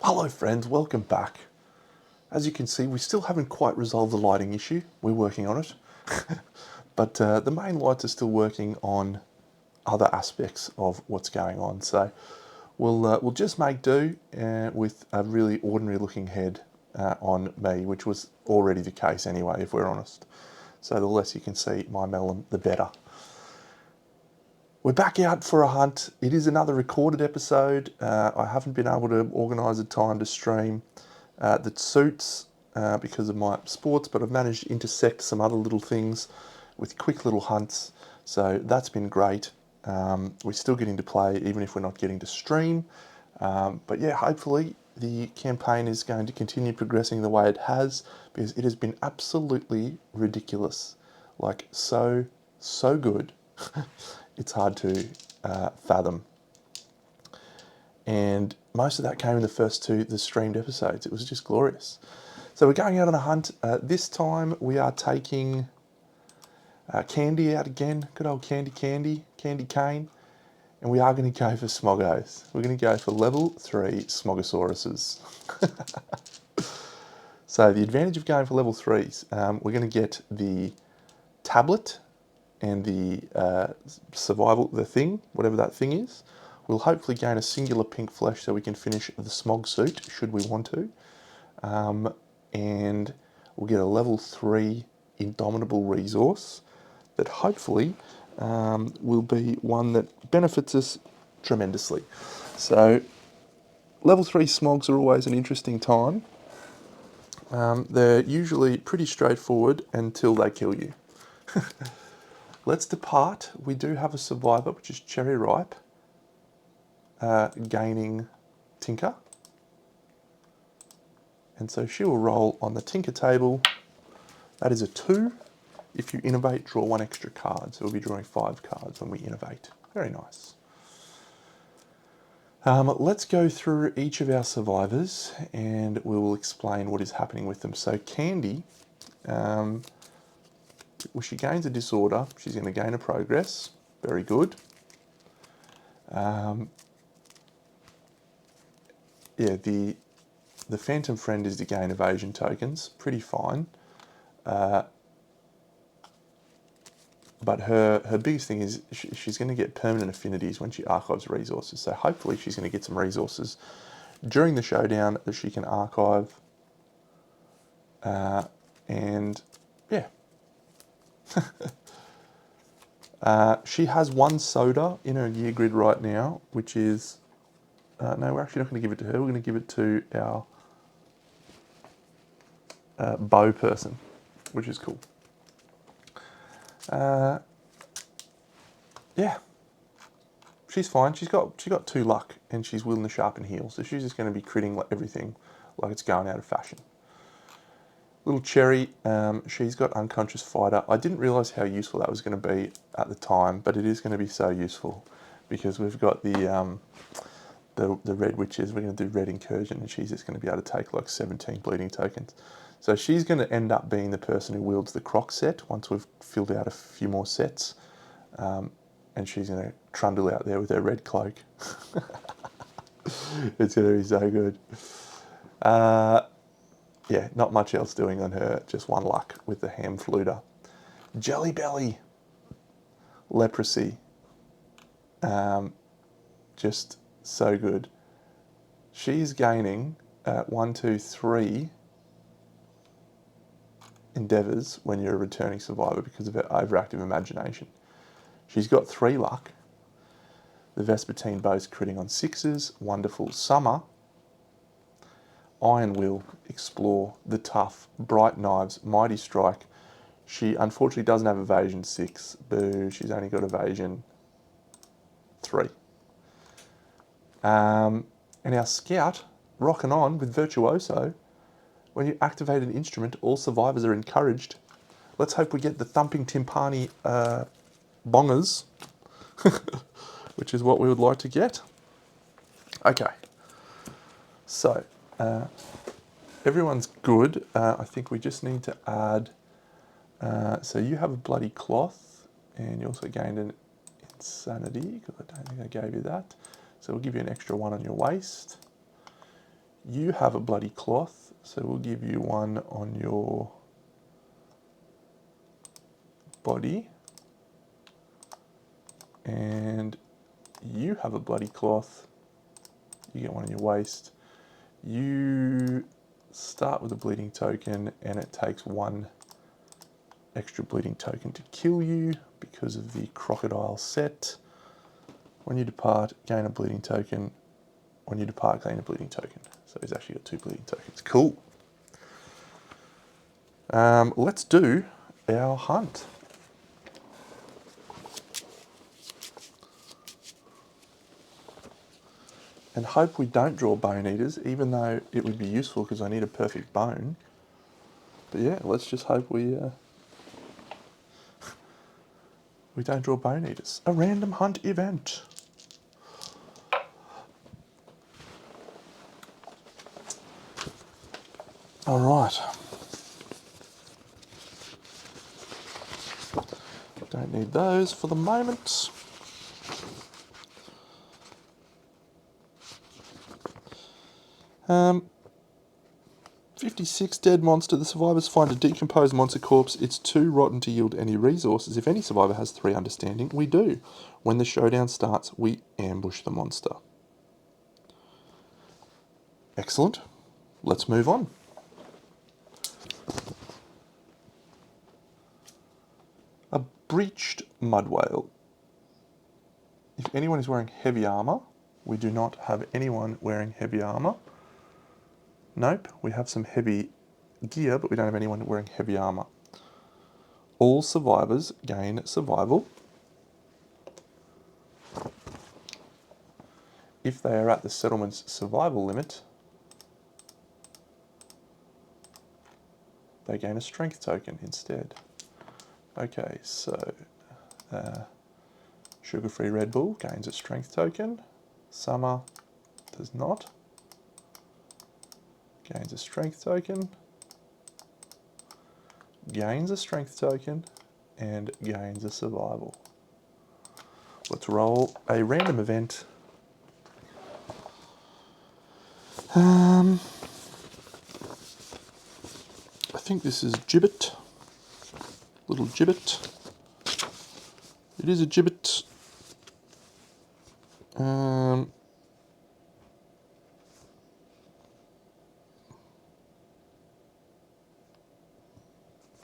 Hello friends, welcome back. As you can see, we still haven't quite resolved the lighting issue. We're working on it. But the main lights are still working on other aspects of what's going on. So we'll just make do with a really ordinary looking head on me, which was already the case anyway, if we're honest. So the less you can see my melon, the better. We're back out for a hunt. It is another recorded episode. I haven't been able to organise a time to stream that suits because of my sports, but I've managed to intersect some other little things with quick little hunts. So that's been great. We're still getting to play even if we're not getting to stream. But yeah, hopefully the campaign is going to continue progressing the way it has, because it has been absolutely ridiculous. Like so good. It's hard to fathom. And most of that came in the first the streamed episodes. It was just glorious. So we're going out on a hunt. This time we are taking Candy out again. Good old Candy Cane. And we are going to go for smoggos. We're going to go for level 3 smogosauruses. So the advantage of going for level 3s, we're going to get the tablet and the survival, the thing, whatever that thing is. We'll hopefully gain a singular pink flesh so we can finish the smog suit, should we want to. And we'll get a level 3 indomitable resource that hopefully will be one that benefits us tremendously. So level 3 smogs are always an interesting time. They're usually pretty straightforward until they kill you. Let's depart. We do have a survivor, which is Cherry Ripe, gaining Tinker. And so she will roll on the Tinker table. That is a 2. If you innovate, draw 1 extra card. So we'll be drawing 5 cards when we innovate. Very nice. Let's go through each of our survivors and we will explain what is happening with them. So Candy, well, she gains a disorder. She's going to gain a progress. Very good. Yeah, the Phantom Friend is to gain evasion tokens. Pretty fine. But her biggest thing is she's going to get permanent affinities when she archives resources. So hopefully she's going to get some resources during the showdown that she can archive. And yeah. She has 1 soda in her gear grid right now, which is... no, we're actually not going to give it to her. We're going to give it to our bow person, which is cool. Yeah, she's fine. She got 2 luck, and she's willing to sharpen heel, so she's just going to be critting like everything, like it's going out of fashion. Little Cherry, she's got Unconscious Fighter. I didn't realise how useful that was going to be at the time, but it is going to be so useful because we've got the Red Witches. We're going to do Red Incursion, and she's just going to be able to take like 17 bleeding tokens. So she's going to end up being the person who wields the Croc set once we've filled out a few more sets. And she's going to trundle out there with her red cloak. It's going to be so good. Yeah, not much else doing on her, just 1 luck with the Ham Fluter. Jelly Belly, Leprosy, just so good. She's gaining 1, 2, 3 endeavours when you're a returning survivor because of her overactive imagination. She's got 3 luck. The Vespertine Bow's critting on 6s, Wonderful Summer. Iron Will, Explore, The Tough, Bright Knives, Mighty Strike. She unfortunately doesn't have evasion 6. Boo, she's only got evasion 3. And our Scout, rocking on with Virtuoso. When you activate an instrument, all survivors are encouraged. Let's hope we get the Thumping Timpani bongers, which is what we would like to get. Okay, so everyone's good. I think we just need to add, so you have a bloody cloth and you also gained an insanity because I don't think I gave you that. So we'll give you an extra 1 on your waist. You have a bloody cloth, so we'll give you one on your body. And you have a bloody cloth. You get one on your waist. You start with a bleeding token, and it takes one extra bleeding token to kill you because of the crocodile set. When you depart, gain a bleeding token. When you depart, gain a bleeding token. So he's actually got 2 bleeding tokens. Cool. Let's do our hunt. And hope we don't draw bone eaters, even though it would be useful because I need a perfect bone. But yeah, let's just hope we don't draw bone eaters. A random hunt event. All right. Don't need those for the moment. Um, 56 dead monster. The survivors find a decomposed monster corpse. It's too rotten to yield any resources. If any survivor has 3 understanding, we do. When the showdown starts, we ambush the monster. Excellent. Let's move on. A breached mud whale. If anyone is wearing heavy armour, we do not have anyone wearing heavy armour. Nope, we have some heavy gear, but we don't have anyone wearing heavy armour. All survivors gain survival. If they are at the settlement's survival limit, they gain a strength token instead. Okay, so sugar-free Red Bull gains a strength token. Summer does not. Gains a strength token. Gains a strength token. And gains a survival. Let's roll a random event. I think this is Gibbet. Little Gibbet. It is a Gibbet.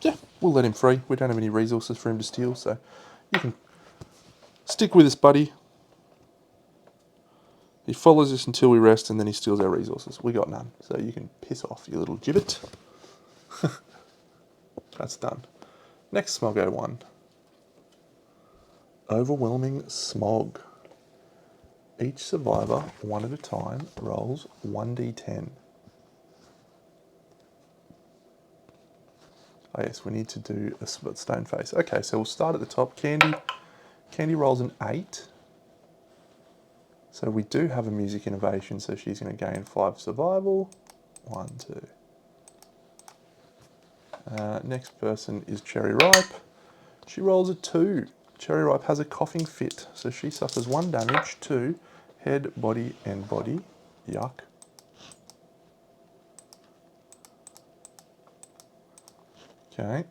Yeah, we'll let him free. We don't have any resources for him to steal, so you can stick with us, buddy. He follows us until we rest, and then he steals our resources. We got none, so you can piss off, you little Gibbet. That's done. Next Smoggo one. Overwhelming Smog. Each survivor, one at a time, rolls 1d10. Oh yes, we need to do a stone face. Okay, so we'll start at the top. Candy. Candy rolls an 8. So we do have a music innovation, so she's going to gain 5 survival. 1, 2. Next person is Cherry Ripe. She rolls a 2. Cherry Ripe has a coughing fit, so she suffers 1 damage to head, body, and body. Yuck. Okay.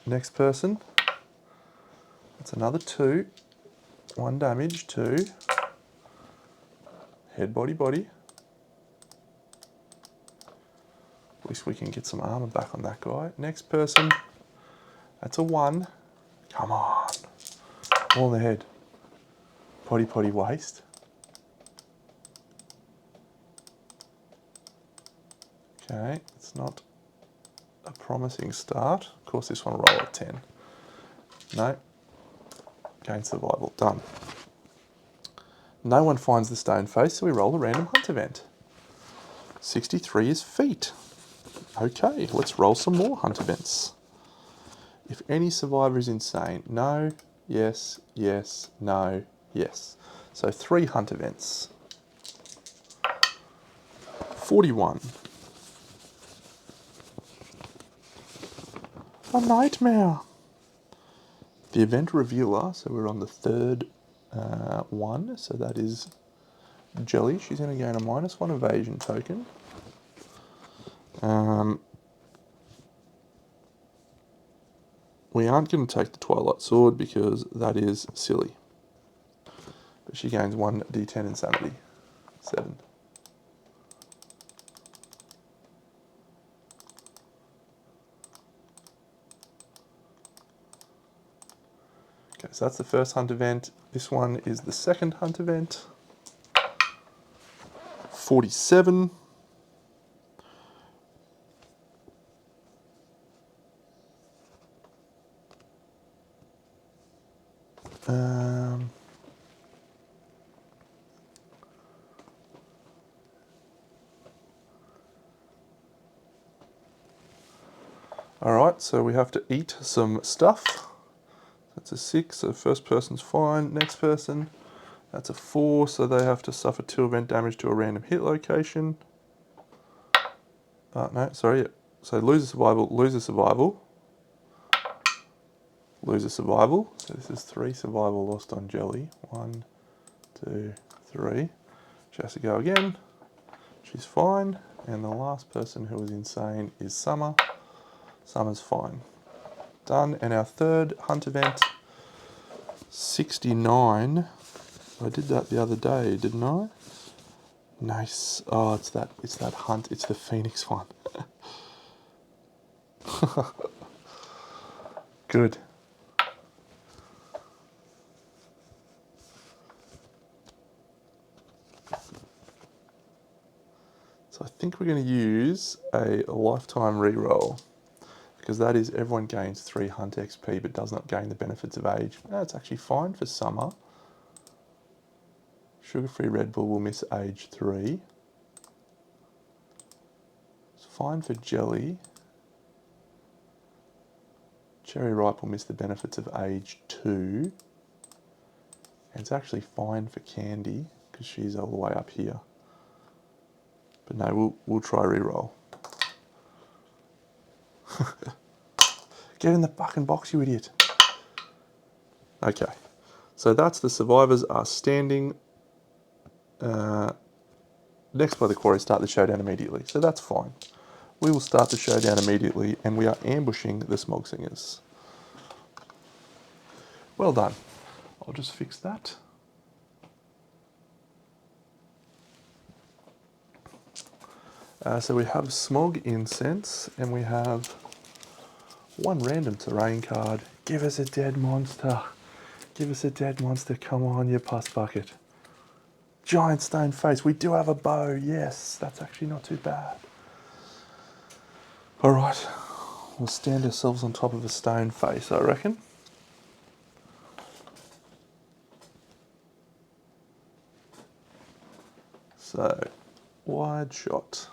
Next person. That's another 2. 1 damage to head, body, body. At least we can get some armor back on that guy. Next person. That's a 1. Come on. All in the head. Potty, potty, waist. Okay, it's not a promising start. Of course, this one will roll a 10. No. Gain survival. Done. No one finds the stone face, so we roll a random hunt event. 63 is feet. Okay, let's roll some more hunt events. If any survivor is insane, no, yes, yes, no, yes. So 3 hunt events. 41. A nightmare. The event revealer, so we're on the 3rd one, so that is Jelly. She's going to gain a -1 evasion token. We aren't going to take the Twilight Sword because that is silly. But she gains 1d10 insanity. 7. Okay, so that's the first hunt event. This one is the second hunt event. 47. Alright, so we have to eat some stuff. That's a 6, so first person's fine. Next person, that's a 4, so they have to suffer 2 event damage to a random hit location. No, sorry. So lose a survival, lose a survival. Lose a survival. So this is 3 survival lost on Jelly. 1, 2, 3. She has to go again. She's fine. And the last person who was insane is Summer. Summer's fine. Done. And our third hunt event, 69. I did that the other day, didn't I? Nice. Oh, it's that hunt. It's the Phoenix one. Good. So I think we're going to use a lifetime reroll, because that is everyone gains 3 hunt XP but does not gain the benefits of age. That's actually fine for Summer. Sugar-free Red Bull will miss age 3. It's fine for Jelly. Cherry Ripe will miss the benefits of age 2. And it's actually fine for Candy because she's all the way up here. But no, we'll try reroll. Get in the fucking box, you idiot. Okay, so that's the survivors are standing next by the quarry, start the showdown immediately. So that's fine. We will start the showdown immediately, and we are ambushing the Smog Singers. Well done. I'll just fix that. So we have Smog Incense, and we have 1 random terrain card. Give us a dead monster. Give us a dead monster. Come on, you pus bucket. Giant stone face. We do have a bow. Yes, that's actually not too bad. All right, we'll stand ourselves on top of a stone face, I reckon. So, wide shot.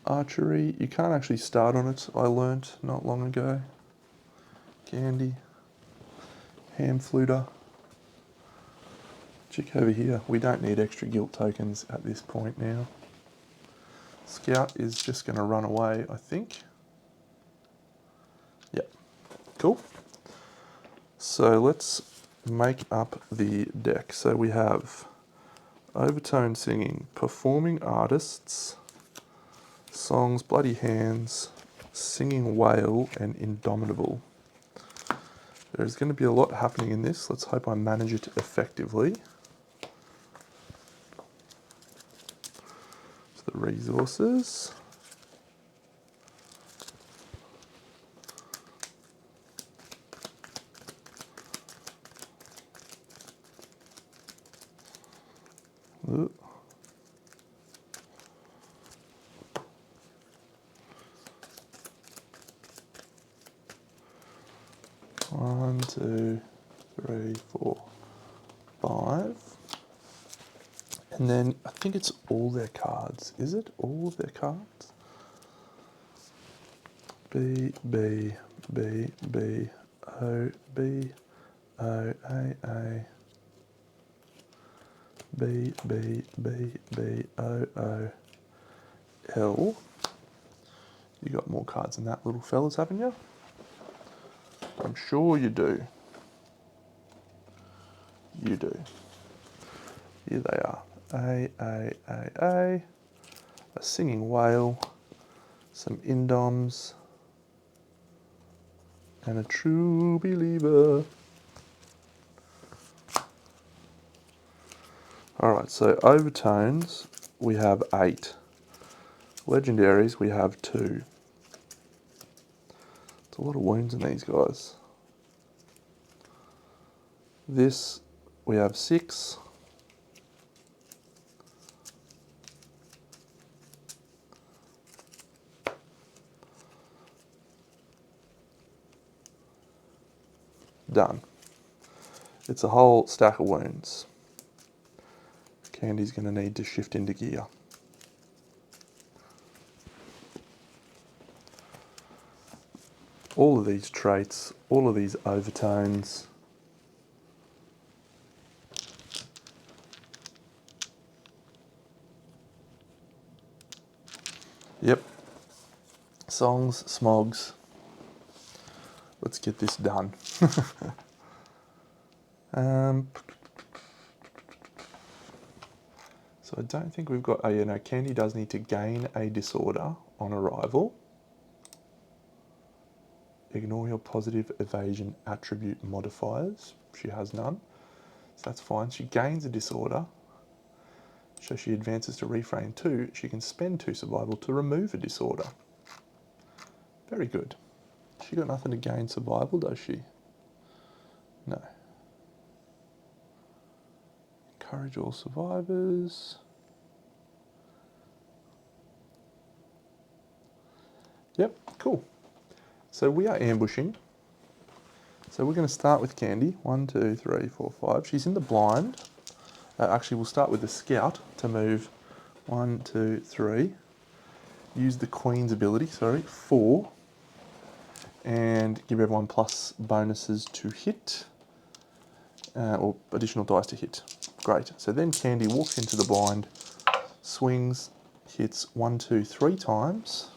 Archery, you can't actually start on it, I learnt not long ago. Candy. Ham fluter. Chick over here. We don't need extra guilt tokens at this point now. Scout is just going to run away, I think. Yep. Cool. So let's make up the deck. So we have Overtone Singing, Performing Artists, Songs, Bloody Hands, Singing Whale, and Indomitable. There's going to be a lot happening in this. Let's hope I manage it effectively. So the resources. Ooh. 1, 2, 3, 4, 5. And then I think it's all their cards. Is it all of their cards? B, B, B, B, O, B, O, A, B, B, B, B, O, O, L. You got more cards than that, little fellas, haven't you? I'm sure you do. You do. Here they are. A, a singing whale, some indoms, and a true believer. Alright, so overtones, we have 8. Legendaries, we have 2. It's a lot of wounds in these guys. This, we have 6. Done. It's a whole stack of wounds. Candy's going to need to shift into gear. All of these traits, all of these overtones. Yep. Songs, smogs. Let's get this done. So I don't think we've got, oh yeah, no, Candy does need to gain a disorder on arrival. Ignore your positive evasion attribute modifiers. She has none, so that's fine. She gains a disorder, so she advances to refrain 2. She can spend 2 survival to remove a disorder. Very good. She got nothing to gain survival, does she? No. Encourage all survivors. Yep, cool. So we are ambushing. So we're going to start with Candy. 1, 2, 3, 4, 5. She's in the blind. Actually, we'll start with the scout to move 1, 2, 3. Use the Queen's ability, 4. And give everyone plus bonuses to hit. Or additional dice to hit. Great. So then Candy walks into the blind, swings, hits 1, 2, 3 times.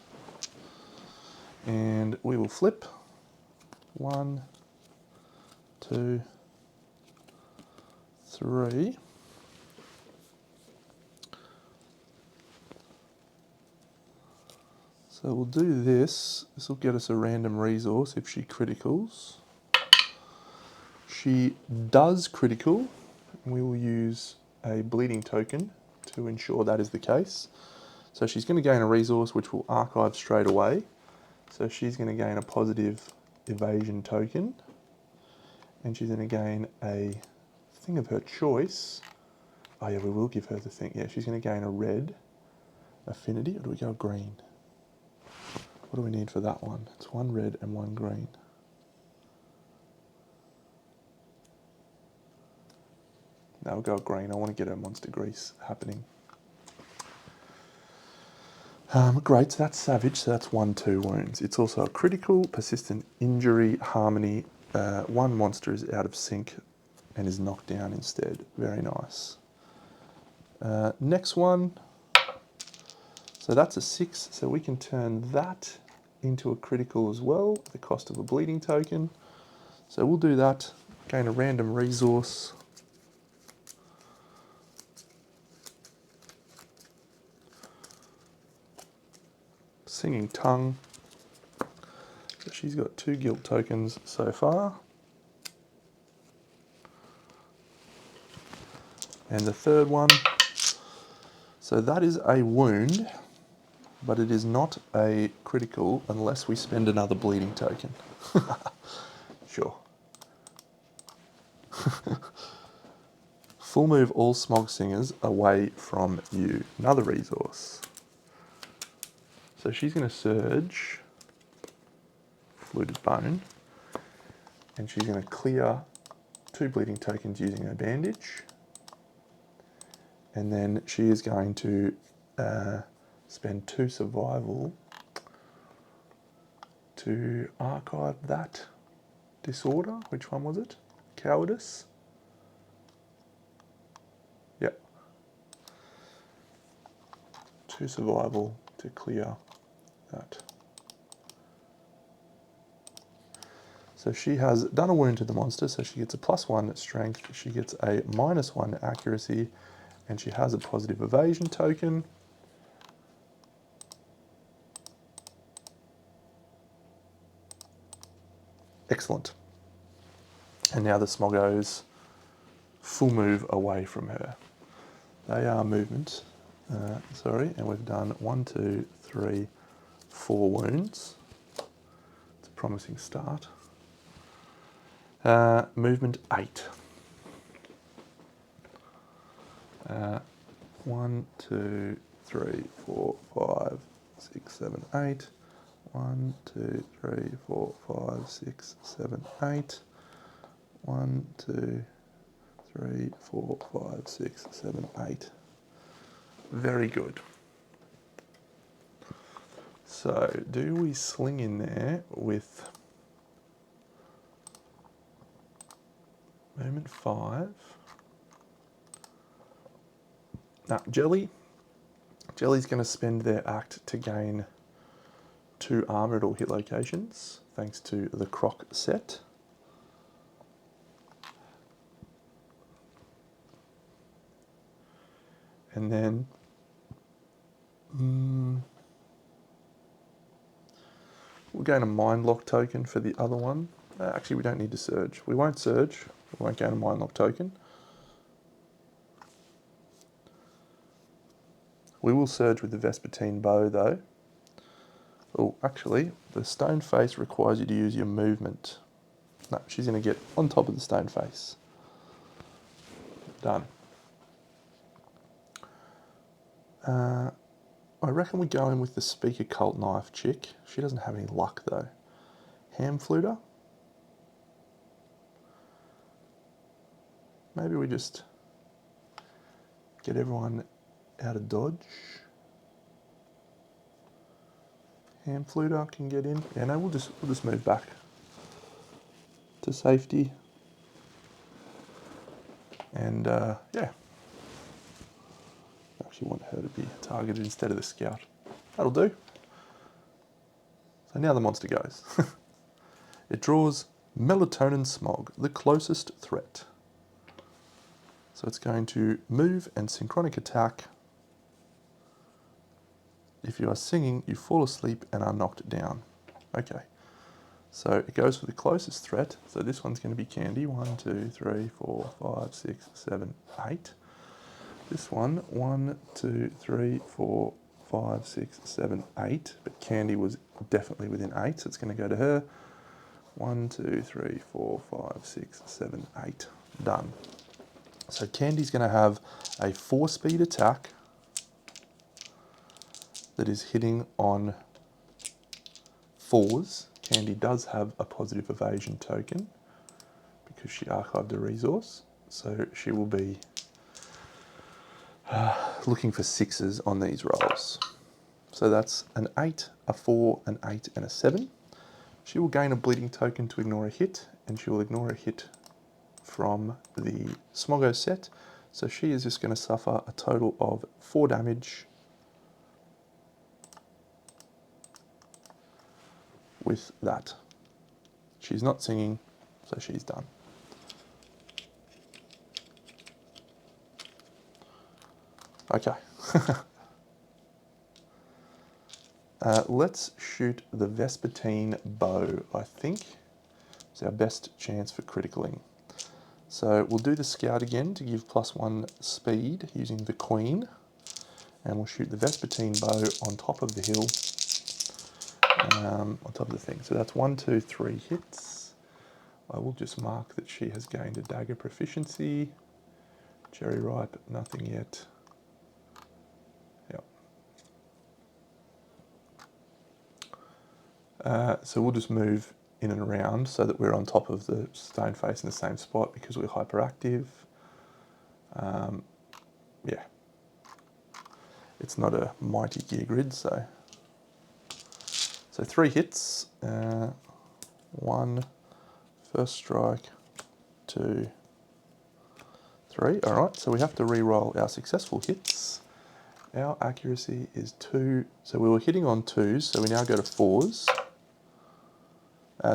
And we will flip. 1, 2, 3. So we'll do this. This will get us a random resource if she criticals. She does critical. We will use a bleeding token to ensure that is the case. So she's going to gain a resource which will archive straight away. So she's going to gain a positive evasion token. And she's going to gain a thing of her choice. Oh yeah, we will give her the thing. Yeah, she's going to gain a red affinity. Or do we go green? What do we need for that one? It's 1 red and 1 green. Now we'll go green. I want to get her monster grease happening. Great, so that's savage. So that's 1, 2 wounds. It's also a critical, persistent injury, harmony. 1 monster is out of sync and is knocked down instead. Very nice. Next one. So that's a 6, so we can turn that into a critical as well, at the cost of a bleeding token. So we'll do that, gain a random resource. Singing Tongue. So she's got 2 guilt tokens so far. And the third one. So that is a wound. But it is not a critical unless we spend another bleeding token. Sure. Full move all smog singers away from you. Another resource. So she's going to surge Fluted Bone. And she's going to clear 2 bleeding tokens using her bandage. And then she is going to spend 2 survival to archive that disorder. Which one was it? Cowardice? Yep. 2 survival to clear that. So she has done a wound to the monster, so she gets a +1 strength, she gets a -1 accuracy, and she has a positive evasion token. Excellent. And now the Smoggos full move away from her. They are movement, and we've done 1, 2, 3, 4 wounds. It's a promising start. Movement 8. 1, 2, 3, 4, 5, 6, 7, 8. 1, 2, 3, 4, 5, 6, 7, 8. 1, 2, 3, 4, 5, 6, 7, 8. Very good. So, do we sling in there with movement 5? Now, Jelly's going to spend their act to gain 2 armor at all hit locations, thanks to the Croc set. And then we'll gain a Mind Lock token for the other one. Actually, we don't need to surge. We won't surge. We won't gain a Mind Lock token. We will surge with the Vespertine bow, though. Oh, actually, the stone face requires you to use your movement. No, she's going to get on top of the stone face. Done. I reckon we go in with the Speaker Cult Knife chick. She doesn't have any luck, though. Ham Fluter. Maybe we just get everyone out of dodge. Ham Fluter can get in. Yeah, no, we'll just move back to safety. And yeah. Actually want her to be targeted instead of the scout. That'll do. So now the monster goes. It draws Melatonin Smog, the closest threat. So it's going to move and synchronic attack. If you are singing, you fall asleep and are knocked down. Okay. So it goes for the closest threat. So this one's going to be Candy. 1, 2, 3, 4, 5, 6, 7, 8. This one, 1, 2, 3, 4, 5, 6, 7, 8. But Candy was definitely within 8, so it's going to go to her. 1, 2, 3, 4, 5, 6, 7, 8. Done. So Candy's going to have a 4-speed attack that is hitting on 4s. Candy does have a positive evasion token because she archived a resource. So she will be looking for 6s on these rolls. So that's an 8, a 4, an 8, and a 7. She will gain a bleeding token to ignore a hit, and she will ignore a hit from the Smoggo set. So she is just going to suffer a total of 4 damage with that. She's not singing, so she's done. Okay. Let's shoot the Vespertine bow, I think. It's our best chance for criticaling. So we'll do the scout again to give +1 speed using the Queen. And we'll shoot the Vespertine bow on top of the hill, on top of the thing. So that's 1, 2, 3 hits. I will just mark that she has gained a dagger proficiency. Cherry ripe, nothing yet. Yep. So we'll just move in and around so that we're on top of the stone face in the same spot because we're hyperactive. Yeah. It's not a mighty gear grid, so 3 hits. 1, first strike, 2, 3. All right, so we have to re-roll our successful hits. Our accuracy is 2, so we were hitting on 2s, so we now go to 4s.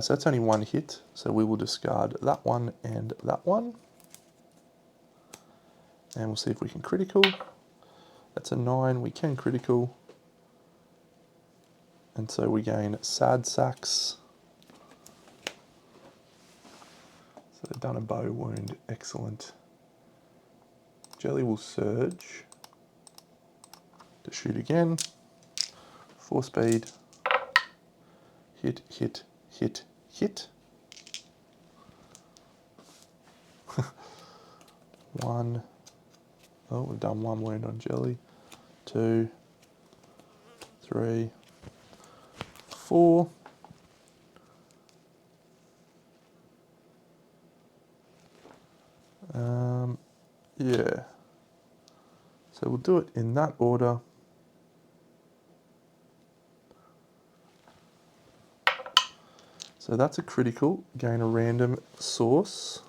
So that's only 1 hit, so we will discard that one and that one. And we'll see if we can critical. That's a 9, we can critical. And so we gain Sad Sacks. So they've done a bow wound, excellent. Jelly will surge to shoot again. 4 speed. Hit, hit, hit, hit. 1. Oh, we've done 1 wound on Jelly. 2, 3, 4. Yeah. So we'll do it in that order. So that's a critical, gain a random source.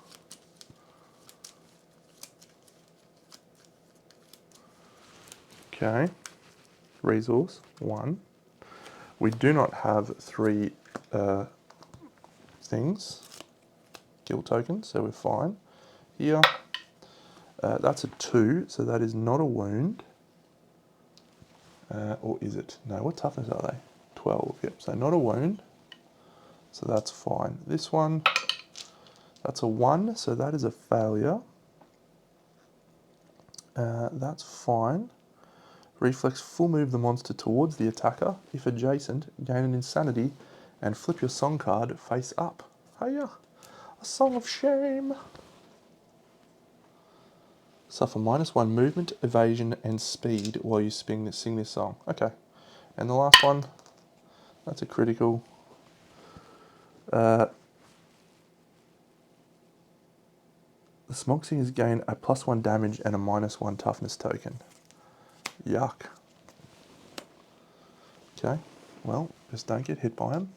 Okay, resource, 1. We do not have 3 things, guild tokens, so we're fine. Here, that's a 2, so that is not a wound. Or is it? No, what toughness are they? 12, yep, so not a wound. So that's fine. This one, that's a 1, so that is a failure. That's fine. Reflex, full move the monster towards the attacker. If adjacent, gain an insanity and flip your song card face up. Hiya! A song of shame. Suffer -1 movement, evasion and speed while you sing this song. Okay. And the last one, that's a critical. The Smog Singers gain a +1 damage and a -1 toughness token. Yuck. Okay, well, just don't get hit by them.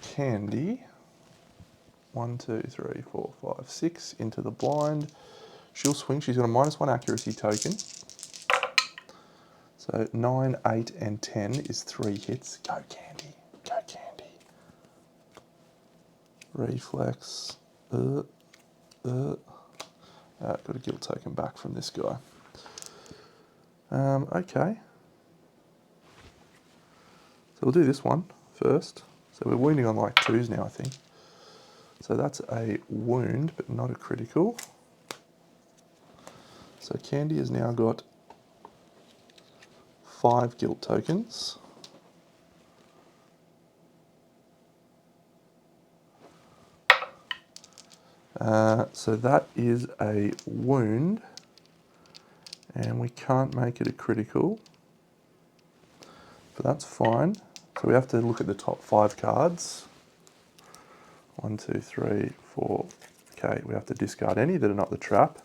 Candy. 1, 2, 3, 4, 5, 6 into the blind. She'll swing. She's got a -1 accuracy token. So 9, 8, and 10 is 3 hits. Go Candy. Go Candy. Reflex. Got a guild token back from this guy. Okay. So we'll do this one first. So we're wounding on like 2s now, I think. So that's a wound, but not a critical. So Candy has now got 5 guild tokens. So that is a wound, and we can't make it a critical, but that's fine. So we have to look at the top 5 cards. 1, 2, 3, 4. Okay, we have to discard any that are not the trap.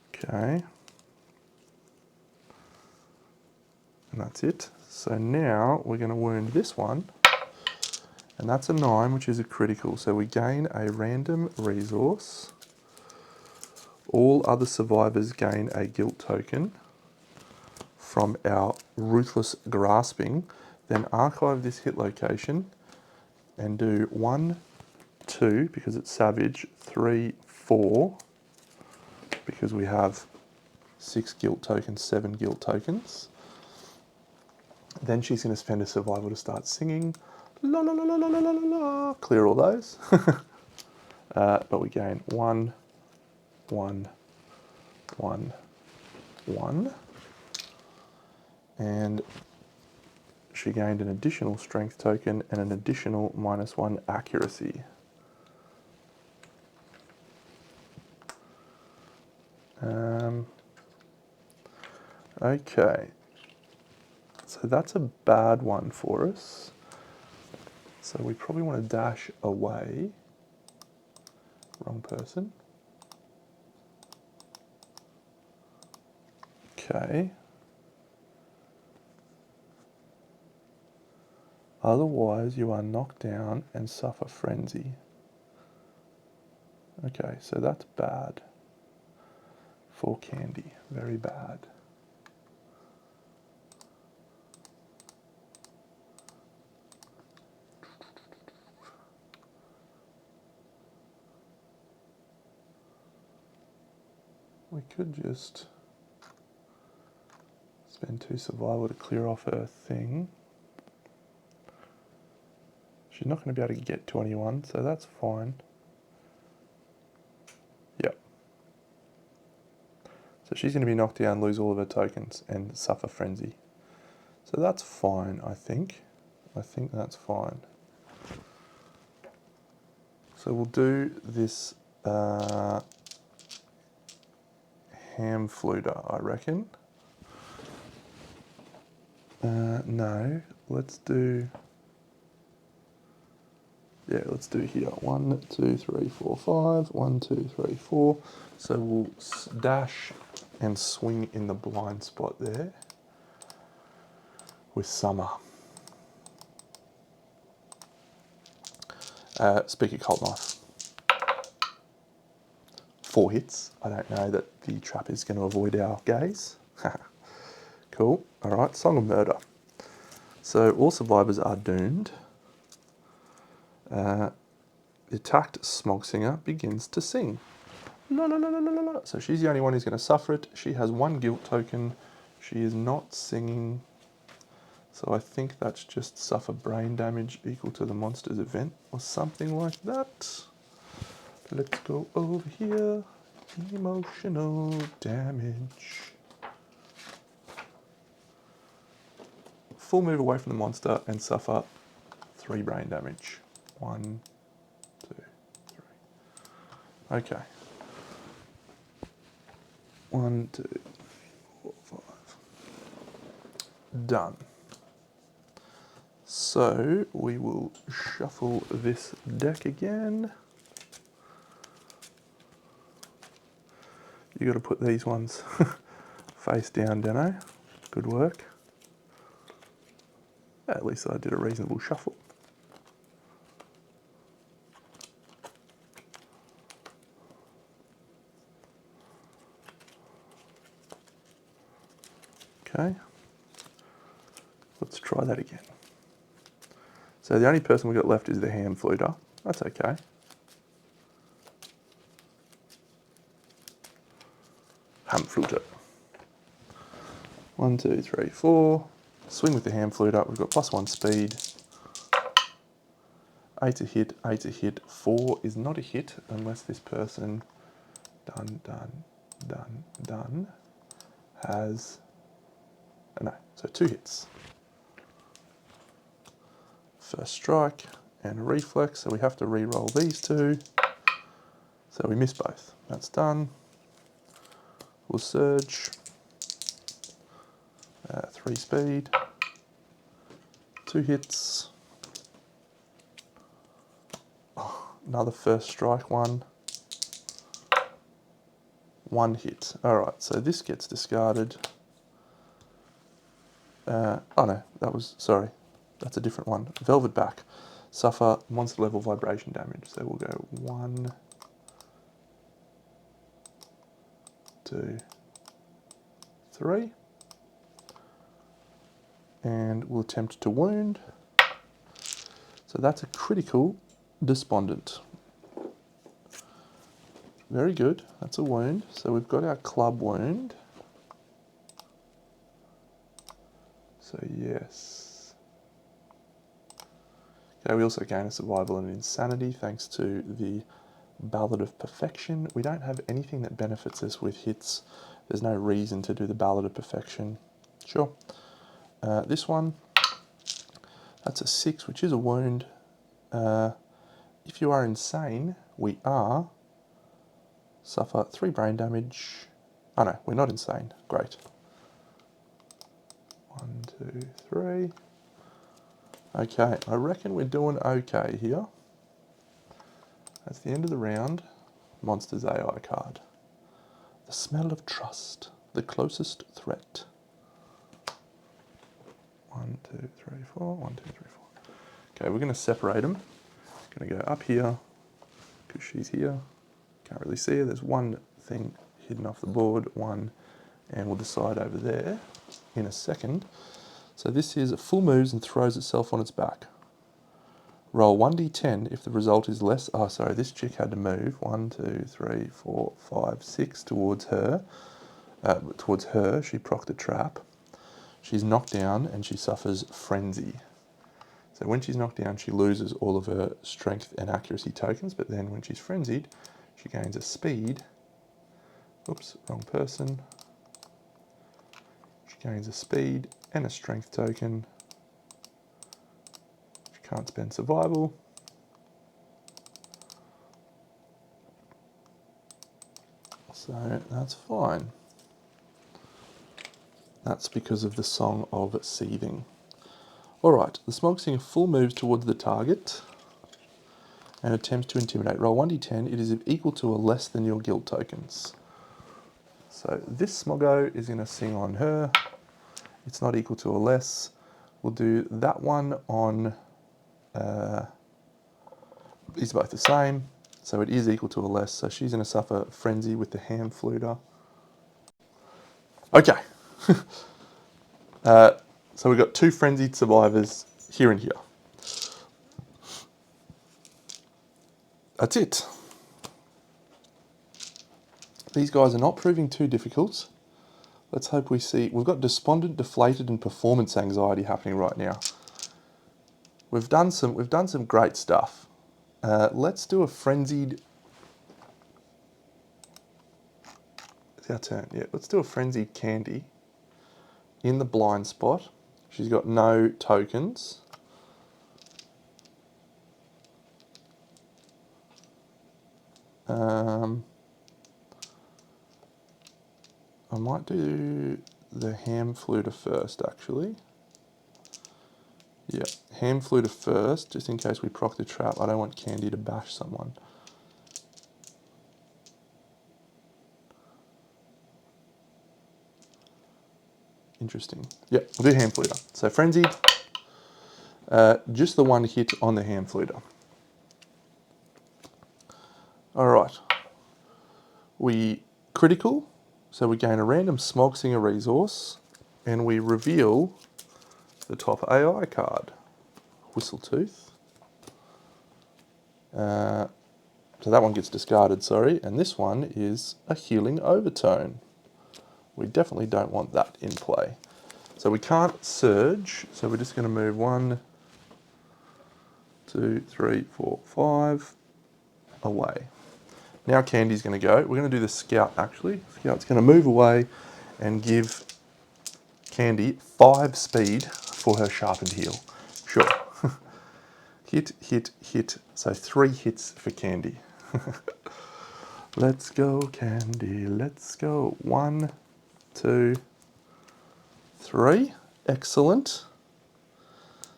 Okay. And that's it. So now we're going to wound this one. And that's a 9, which is a critical. So we gain a random resource. All other survivors gain a guilt token from our Ruthless Grasping. Then archive this hit location and do 1, 2, because it's savage, 3, 4, because we have 6 guilt tokens, 7 guilt tokens. Then she's going to spend a survival to start singing. La la la la la la la la. Clear all those. But we gain 1, 1, 1, 1. And she gained an additional strength token and an additional -1 accuracy. Okay. So that's a bad one for us. So we probably want to dash away. Wrong person. Okay. Otherwise, you are knocked down and suffer frenzy. Okay, so that's bad. For Candy, very bad. We could just spend 2 survival to clear off her thing. She's not going to be able to get to anyone, so that's fine. Yep. So she's going to be knocked down, lose all of her tokens, and suffer frenzy. So that's fine, I think. I think that's fine. So we'll do this ham fluter, I reckon. No, let's do... Yeah, let's do here. 1, 2, 3, 4, 5. 1, 2, 3, 4. So we'll dash and swing in the blind spot there with Summer. Speaker Colt Knife. 4 hits. I don't know that the trap is going to avoid our gaze. Cool. Alright, Song of Murder. So all survivors are doomed. The attacked Smog Singer begins to sing. La, la, la, la, la, la. So she's the only one who's going to suffer it. She has 1 guilt token. She is not singing. So I think that's just suffer brain damage equal to the monster's event or something like that. Let's go over here. Emotional damage. Full move away from the monster and suffer 3 brain damage. 1, 2, 3. Okay. 1, 2, 4, 5. Done. So we will shuffle this deck again. You got to put these ones face down, Dano. Good work. Yeah, at least I did a reasonable shuffle. Okay. Let's try that again. So the only person we've got left is the ham fluter. That's okay. Ham fluter. 1, 2, 3, 4. Swing with the ham fluter. We've got +1 speed. 8 a hit, 8 a hit. 4 is not a hit unless this person done has... No, so 2 hits. First strike and a reflex, so we have to re-roll these 2. So we miss both. That's done. We'll surge. 3 speed. 2 hits. Oh, another first strike one. 1 hit. Alright, so this gets discarded. Oh no, that was, sorry, that's a different one. Velvet back. Suffer monster level vibration damage. So we'll go 1, 2, 3. And we'll attempt to wound. So that's a critical despondent. Very good, that's a wound. So we've got our club wound. So yes. Okay, we also gain a survival and insanity thanks to the Ballad of Perfection. We don't have anything that benefits us with hits. There's no reason to do the Ballad of Perfection. Sure. This one, that's a 6, which is a wound. If you are insane, we are. Suffer 3 brain damage. Oh no, we're not insane. Great. 1, 2, 3. Okay, I reckon we're doing okay here. That's the end of the round. Monsters AI card. The smell of trust. The closest threat. 1, 2, 3, 4. 1, 2, 3, 4. Okay, we're going to separate them. Going to go up here because she's here. Can't really see her. There's one thing hidden off the board. 1, and we'll decide over there in a second. So this is full moves and throws itself on its back. Roll 1d10 if the result is less. Oh, sorry, this chick had to move 1, 2, 3, 4, 5, 6 towards her. She procced a trap. She's knocked down and she suffers frenzy. So when she's knocked down, she loses all of her strength and accuracy tokens, but then when she's frenzied, she gains a speed. Oops, wrong person. She gains a speed and a strength token. She can't spend survival. So that's fine. That's because of the Song of Seething. Alright, the Smog Singer full moves towards the target and attempts to intimidate. Roll 1d10, it is equal to or less than your guild tokens. So this Smoggo is going to sing on her. It's not equal to or less. We'll do that one on, these are both the same. So it is equal to or less. So she's going to suffer Frenzy with the Ham Fluter. Okay. So we've got 2 Frenzied Survivors here and here. That's it. These guys are not proving too difficult. Let's hope we see... We've got Despondent, Deflated, and Performance Anxiety happening right now. We've done some great stuff. Let's do a Frenzied... It's our turn. Yeah, let's do a Frenzied Candy in the blind spot. She's got no tokens. I might do the Ham Fluter first, actually. Yeah, Ham Fluter first, just in case we proc the trap. I don't want Candy to bash someone. Interesting. Yeah, we'll do Ham Fluter. So Frenzied, just the one hit on the Ham Fluter. All right. We critical, so we gain a random Smog Singer resource, and we reveal the top AI card, Whistletooth. So that one gets discarded, sorry, and this one is a Healing Overtone. We definitely don't want that in play. So we can't surge, so we're just going to move 1, 2, 3, 4, 5 away. Now Candy's going to go. We're going to do the Scout actually. Scout's going to move away and give Candy 5 speed for her sharpened heel. Sure. Hit, hit, hit. So 3 hits for Candy. Let's go, Candy. Let's go. 1, 2, 3. Excellent.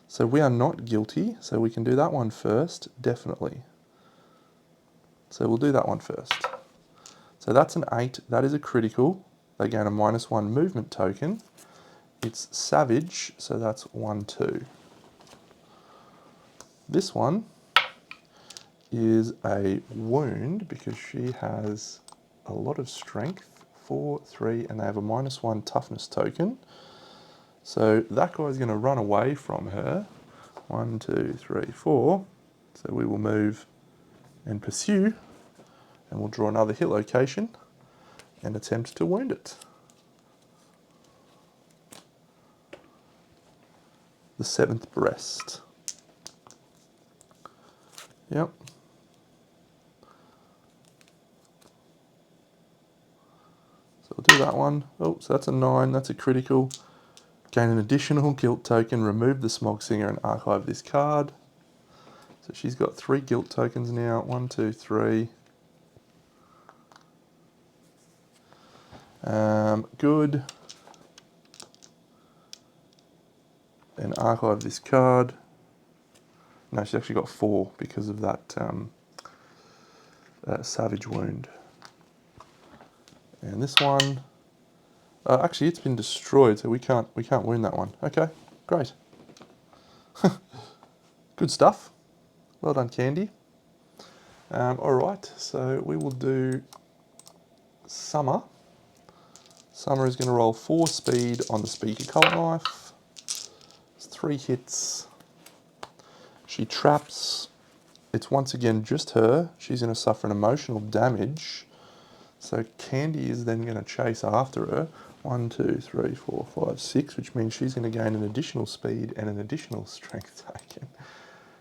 So we are not guilty, so we can do that one first, definitely. So we'll do that one first. So that's an 8. That is a critical. They gain a -1 movement token. It's Savage, so that's 1, 2. This one is a wound because she has a lot of strength, 4, 3, and they have a -1 toughness token. So that guy's going to run away from her. 1, 2, 3, 4. So we will move and pursue, and we'll draw another hit location and attempt to wound it. The 7th breast. Yep. So we'll do that one. Oh, so that's a 9, that's a critical. Gain an additional guilt token, remove the Smog Singer and archive this card. So she's got 3 guilt tokens now. 1, 2, 3. Good. And archive this card. No, she's actually got 4 because of that Savage Wound. And this one, actually it's been destroyed, so we can't wound that one. Okay, great. Good stuff. Well done, Candy. All right, so we will do Summer. Summer is going to roll 4 speed on the Speaker Cult Knife. It's 3 hits. She traps. It's once again just her. She's going to suffer an emotional damage. So Candy is then going to chase after her. 1, 2, 3, 4, 5, 6, which means she's going to gain an additional speed and an additional strength token.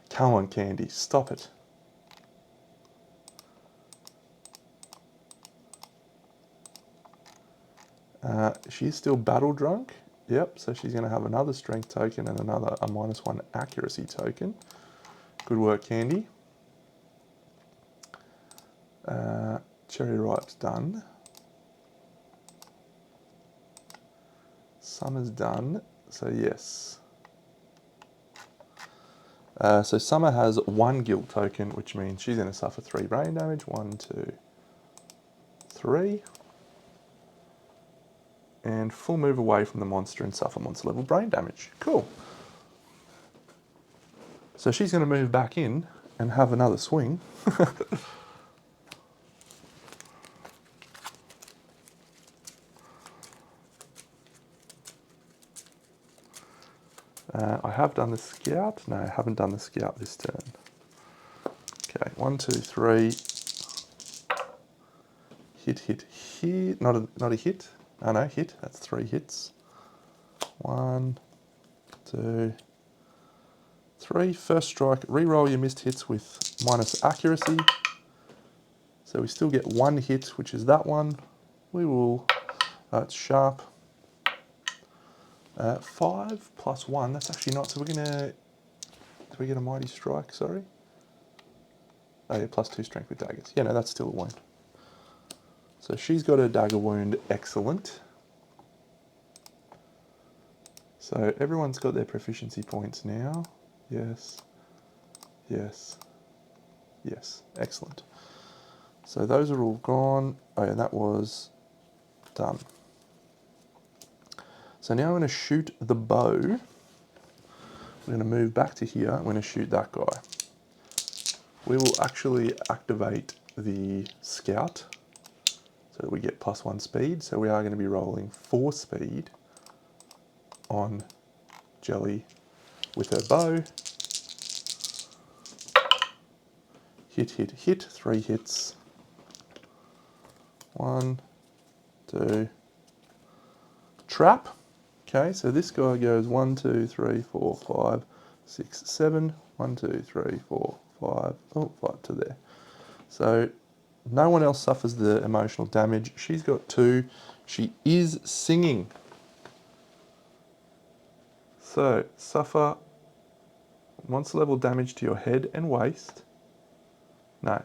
Come on, Candy, stop it. She's still battle drunk. Yep, so she's going to have another strength token and another a -1 accuracy token. Good work, Candy. Cherry Ripe's done. Summer's done, so yes. So Summer has 1 guilt token, which means she's going to suffer 3 brain damage. 1, 2, 3. And full move away from the monster and suffer monster level brain damage. Cool. So she's going to move back in and have another swing. I have done the scout. No, I haven't done the scout this turn. Okay, 1, 2, 3. Hit, hit, hit. Not a hit. Oh no, hit. That's 3 hits. 1, 2, 3. First strike. Reroll your missed hits with minus accuracy. So we still get 1 hit, which is that one. We will. It's sharp. 5 plus 1. That's actually not. So we're gonna. Do we get a mighty strike? Sorry. Oh yeah, plus 2 strength with daggers. Yeah, no, that's still a wound. So she's got a dagger wound. Excellent. So everyone's got their proficiency points now. Yes. Yes. Yes. Excellent. So those are all gone. Oh yeah, that was done. So now I'm going to shoot the bow. We're going to move back to here. I'm going to shoot that guy. We will actually activate the scout so that we get +1 speed. So we are going to be rolling 4 speed on Jelly with her bow. Hit, hit, hit. 3 hits. 1, 2. Trap. Okay, so this guy goes 1, 2, 3, 4, 5, 6, 7. 1, 2, 3, 4, 5. Oh, 5 to there. So no one else suffers the emotional damage. She's got 2. She is singing. So suffer monster level damage to your head and waist. No.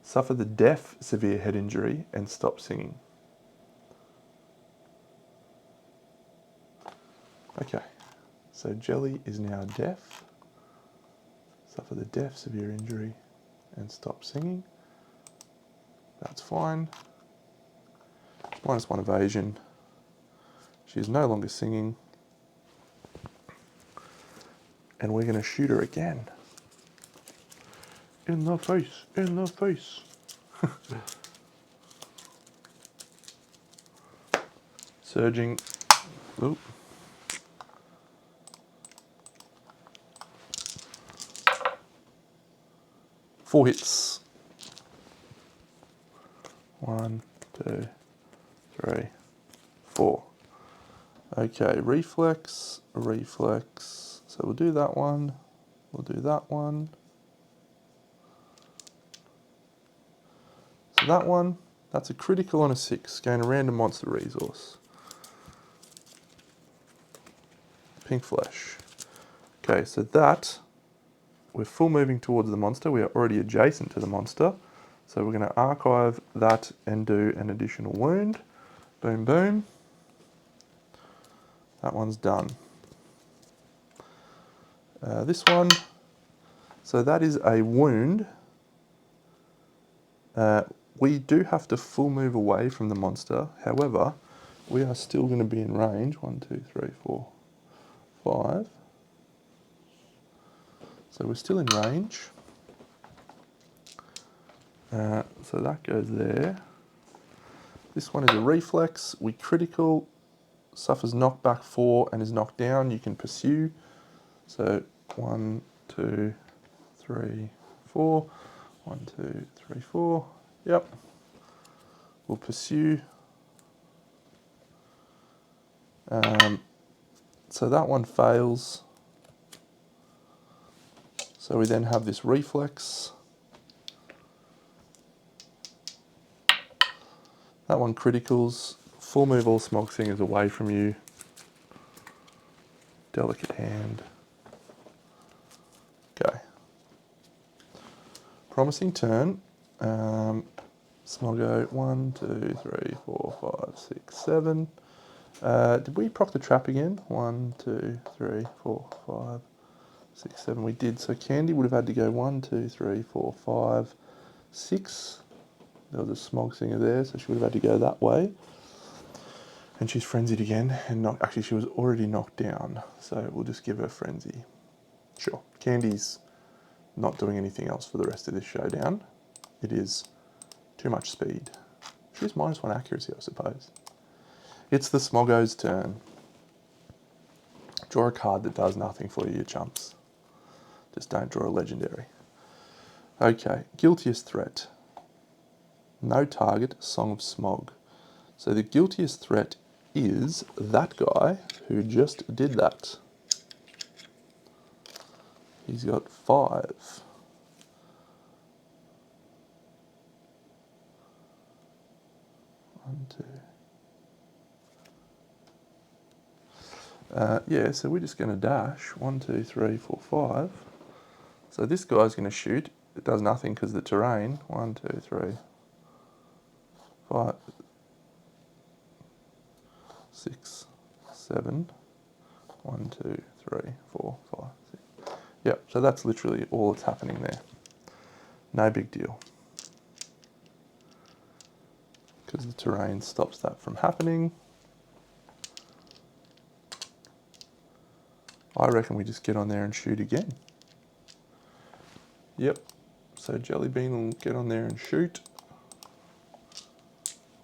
Suffer the deaf severe head injury and stop singing. Okay, so Jelly is now deaf. Suffer the deaf severe injury and stop singing. That's fine. -1 evasion. She is no longer singing. And we're going to shoot her again. In the face, in the face. Surging. Oop. Four hits. 1, 2, 3, 4. Okay, reflex, reflex. So we'll do that one. We'll do that one. So that one, that's a critical on a 6. Gain a random monster resource. Pink flesh. Okay, so that, we're full moving towards the monster. We are already adjacent to the monster. So we're going to archive that and do an additional wound. Boom, boom. That one's done. This one, so that is a wound. We do have to full move away from the monster. However, we are still going to be in range. 1, 2, 3, 4, 5. So we're still in range. So that goes there. This one is a reflex. We critical, suffers knockback 4 and is knocked down. You can pursue. So 1, 2, 3, 4. 1, 2, 3, 4. Yep. We'll pursue. So that one fails. So we then have this reflex. That one criticals. Full move all smog singers away from you. Delicate hand. Okay. Promising turn. Smoggo 1, 2, 3, 4, 5, 6, 7. Did we proc the trap again? 1, 2, 3, 4, 5, 6, 7. We did. So Candy would have had to go 1, 2, 3, 4, 5, 6. There was a smog singer there, so she would have had to go that way. And she's frenzied again, and actually she was already knocked down, so we'll just give her frenzy. Sure, Candy's not doing anything else for the rest of this showdown. It is too much speed. She's -1 accuracy, I suppose. It's the Smoggo's turn. Draw a card that does nothing for you, chumps. Just don't draw a legendary. Okay, guiltiest threat. No target, Song of Smog. So the guiltiest threat is that guy who just did that. He's got 5. One, two. Yeah, so we're just going to dash. 1, 2, 3, 4, 5. So this guy's going to shoot. It does nothing because the terrain. 1, 2, 3, 5, 6, 7. 1, 2, 3, 4, 5, 6. Yep, so that's literally all that's happening there. No big deal. Because the terrain stops that from happening. I reckon we just get on there and shoot again. Yep, so Jellybean will get on there and shoot.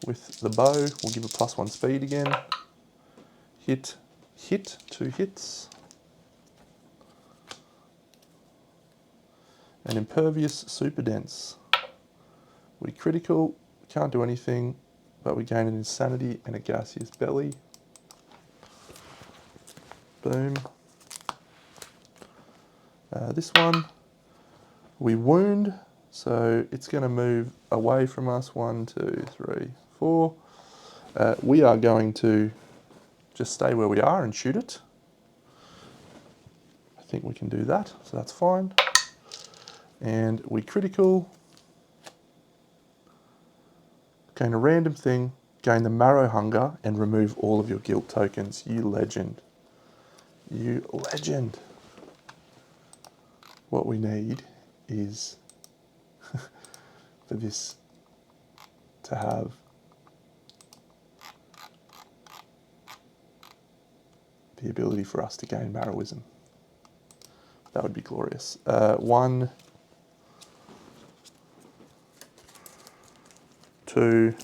With the bow, we'll give a +1 speed again. Hit, 2 hits. An Impervious Super Dense. We critical, can't do anything, but we gain an Insanity and a Gaseous Belly. Boom. This one, we wound, so it's going to move away from us. 1, 2, 3, 4. We are going to just stay where we are and shoot it. I think we can do that, so that's fine. And we critical, gain a random thing, gain the Marrow Hunger, and remove all of your guilt tokens. You legend. You legend. What we need is for this to have the ability for us to gain Marrowism. That would be glorious. 1, 2,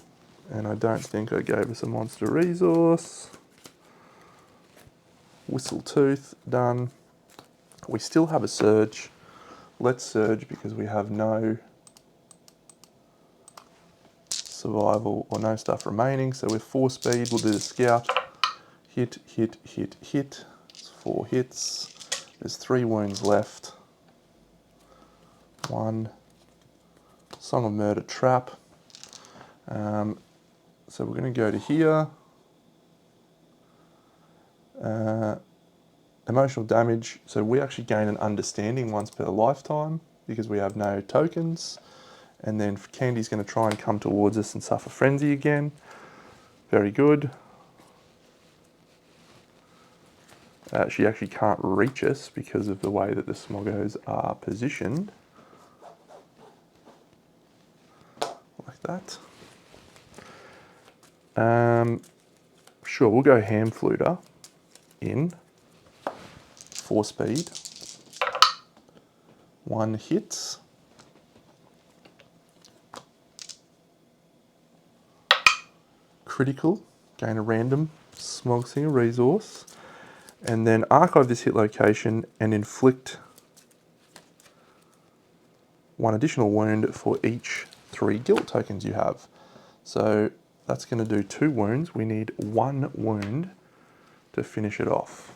and I don't think I gave us a monster resource. Whistle Tooth, done. We still have a surge. Let's surge because we have no survival or no stuff remaining. So with 4 speed, we'll do the scout. Hit, hit, hit, hit. It's 4 hits. There's 3 wounds left. 1. Song of Murder Trap. So we're going to go to here. Emotional damage. So we actually gain an understanding once per lifetime because we have no tokens. And then Candy's going to try and come towards us and suffer frenzy again. Very good. She actually can't reach us because of the way that the Smoggos are positioned. Like that. Sure, we'll go Ham Fluter in 4 speed. 1 hits. Critical, gain a random Smog Singer resource. And then archive this hit location and inflict 1 additional wound for each 3 guilt tokens you have. So that's going to do 2 wounds. We need 1 wound to finish it off.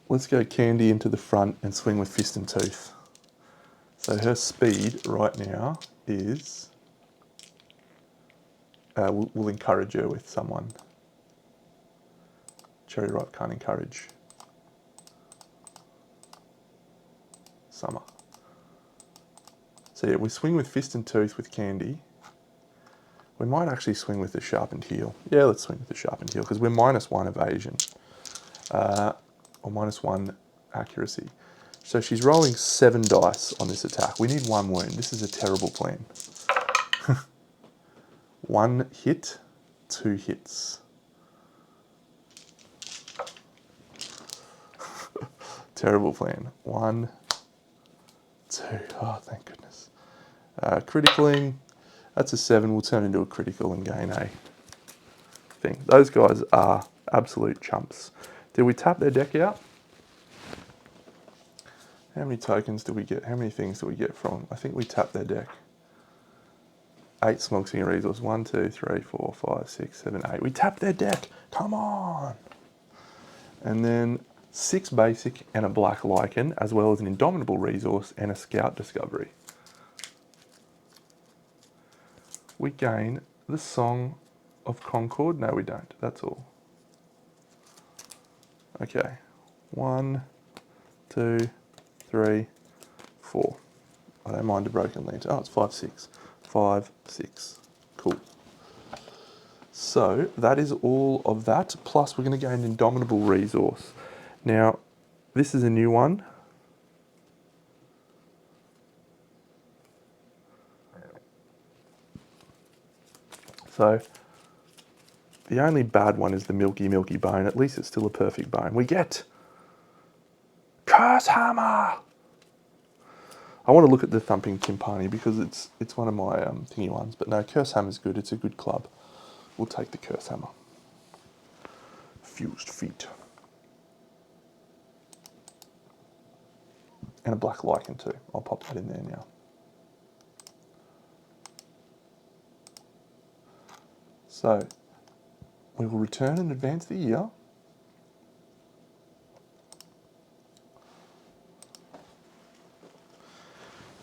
Let's go Candy into the front and swing with fist and tooth. So her speed right now is, we'll encourage her with someone. Cherry Ripe can't encourage. Summer. So yeah, we swing with fist and tooth with Candy. We might actually swing with the sharpened heel. Yeah, let's swing with the sharpened heel because we're -1 evasion. Or -1 accuracy. So she's rolling 7 dice on this attack. We need 1 wound. This is a terrible plan. 1 hit, 2 hits. Terrible plan. 1, 2. Oh, thank goodness. Criticaling. That's a 7. We'll turn into a critical and gain a thing. Those guys are absolute chumps. Did we tap their deck out? How many tokens do we get? How many things do we get from? I think we tapped their deck. 8 Smog Singer Resource. 1, 2, 3, 4, 5, 6, 7, 8. We tapped their deck. Come on. And then 6 basic and a black lichen, as well as an indomitable resource and a scout discovery. We gain the Song of Concord. No, we don't. That's all. Okay. 1, 2, 3, 4. I don't mind a broken lantern. Oh, it's 5, 6. 5, 6. Cool. So that is all of that. Plus, we're going to gain an indomitable resource. Now, this is a new one. So the only bad one is the milky bone. At least it's still a perfect bone. We get Curse Hammer. I want to look at the Thumping Timpani because it's one of my thingy ones. But no, Curse Hammer's good. It's a good club. We'll take the Curse Hammer. Fused Feet. And a black lichen too. I'll pop that in there now. So we will return and advance the year.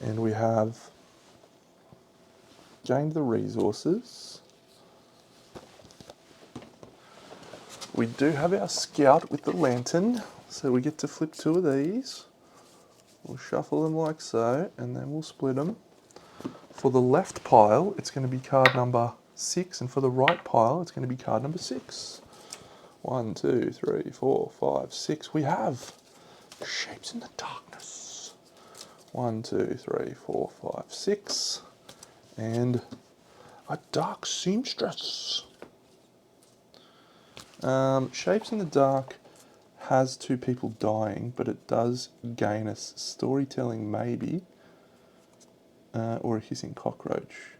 And we have gained the resources. We do have our scout with the lantern, so we get to flip 2 of these. We'll shuffle them like so, and then we'll split them. For the left pile, it's going to be card number 6, and for the right pile, it's going to be card number 6. 1, 2, 3, 4, 5, 6. We have Shapes in the Darkness. 1, 2, 3, 4, 5, 6. And a Dark Seamstress. Shapes in the Dark has 2 people dying, but it does gain us storytelling maybe, or a hissing cockroach.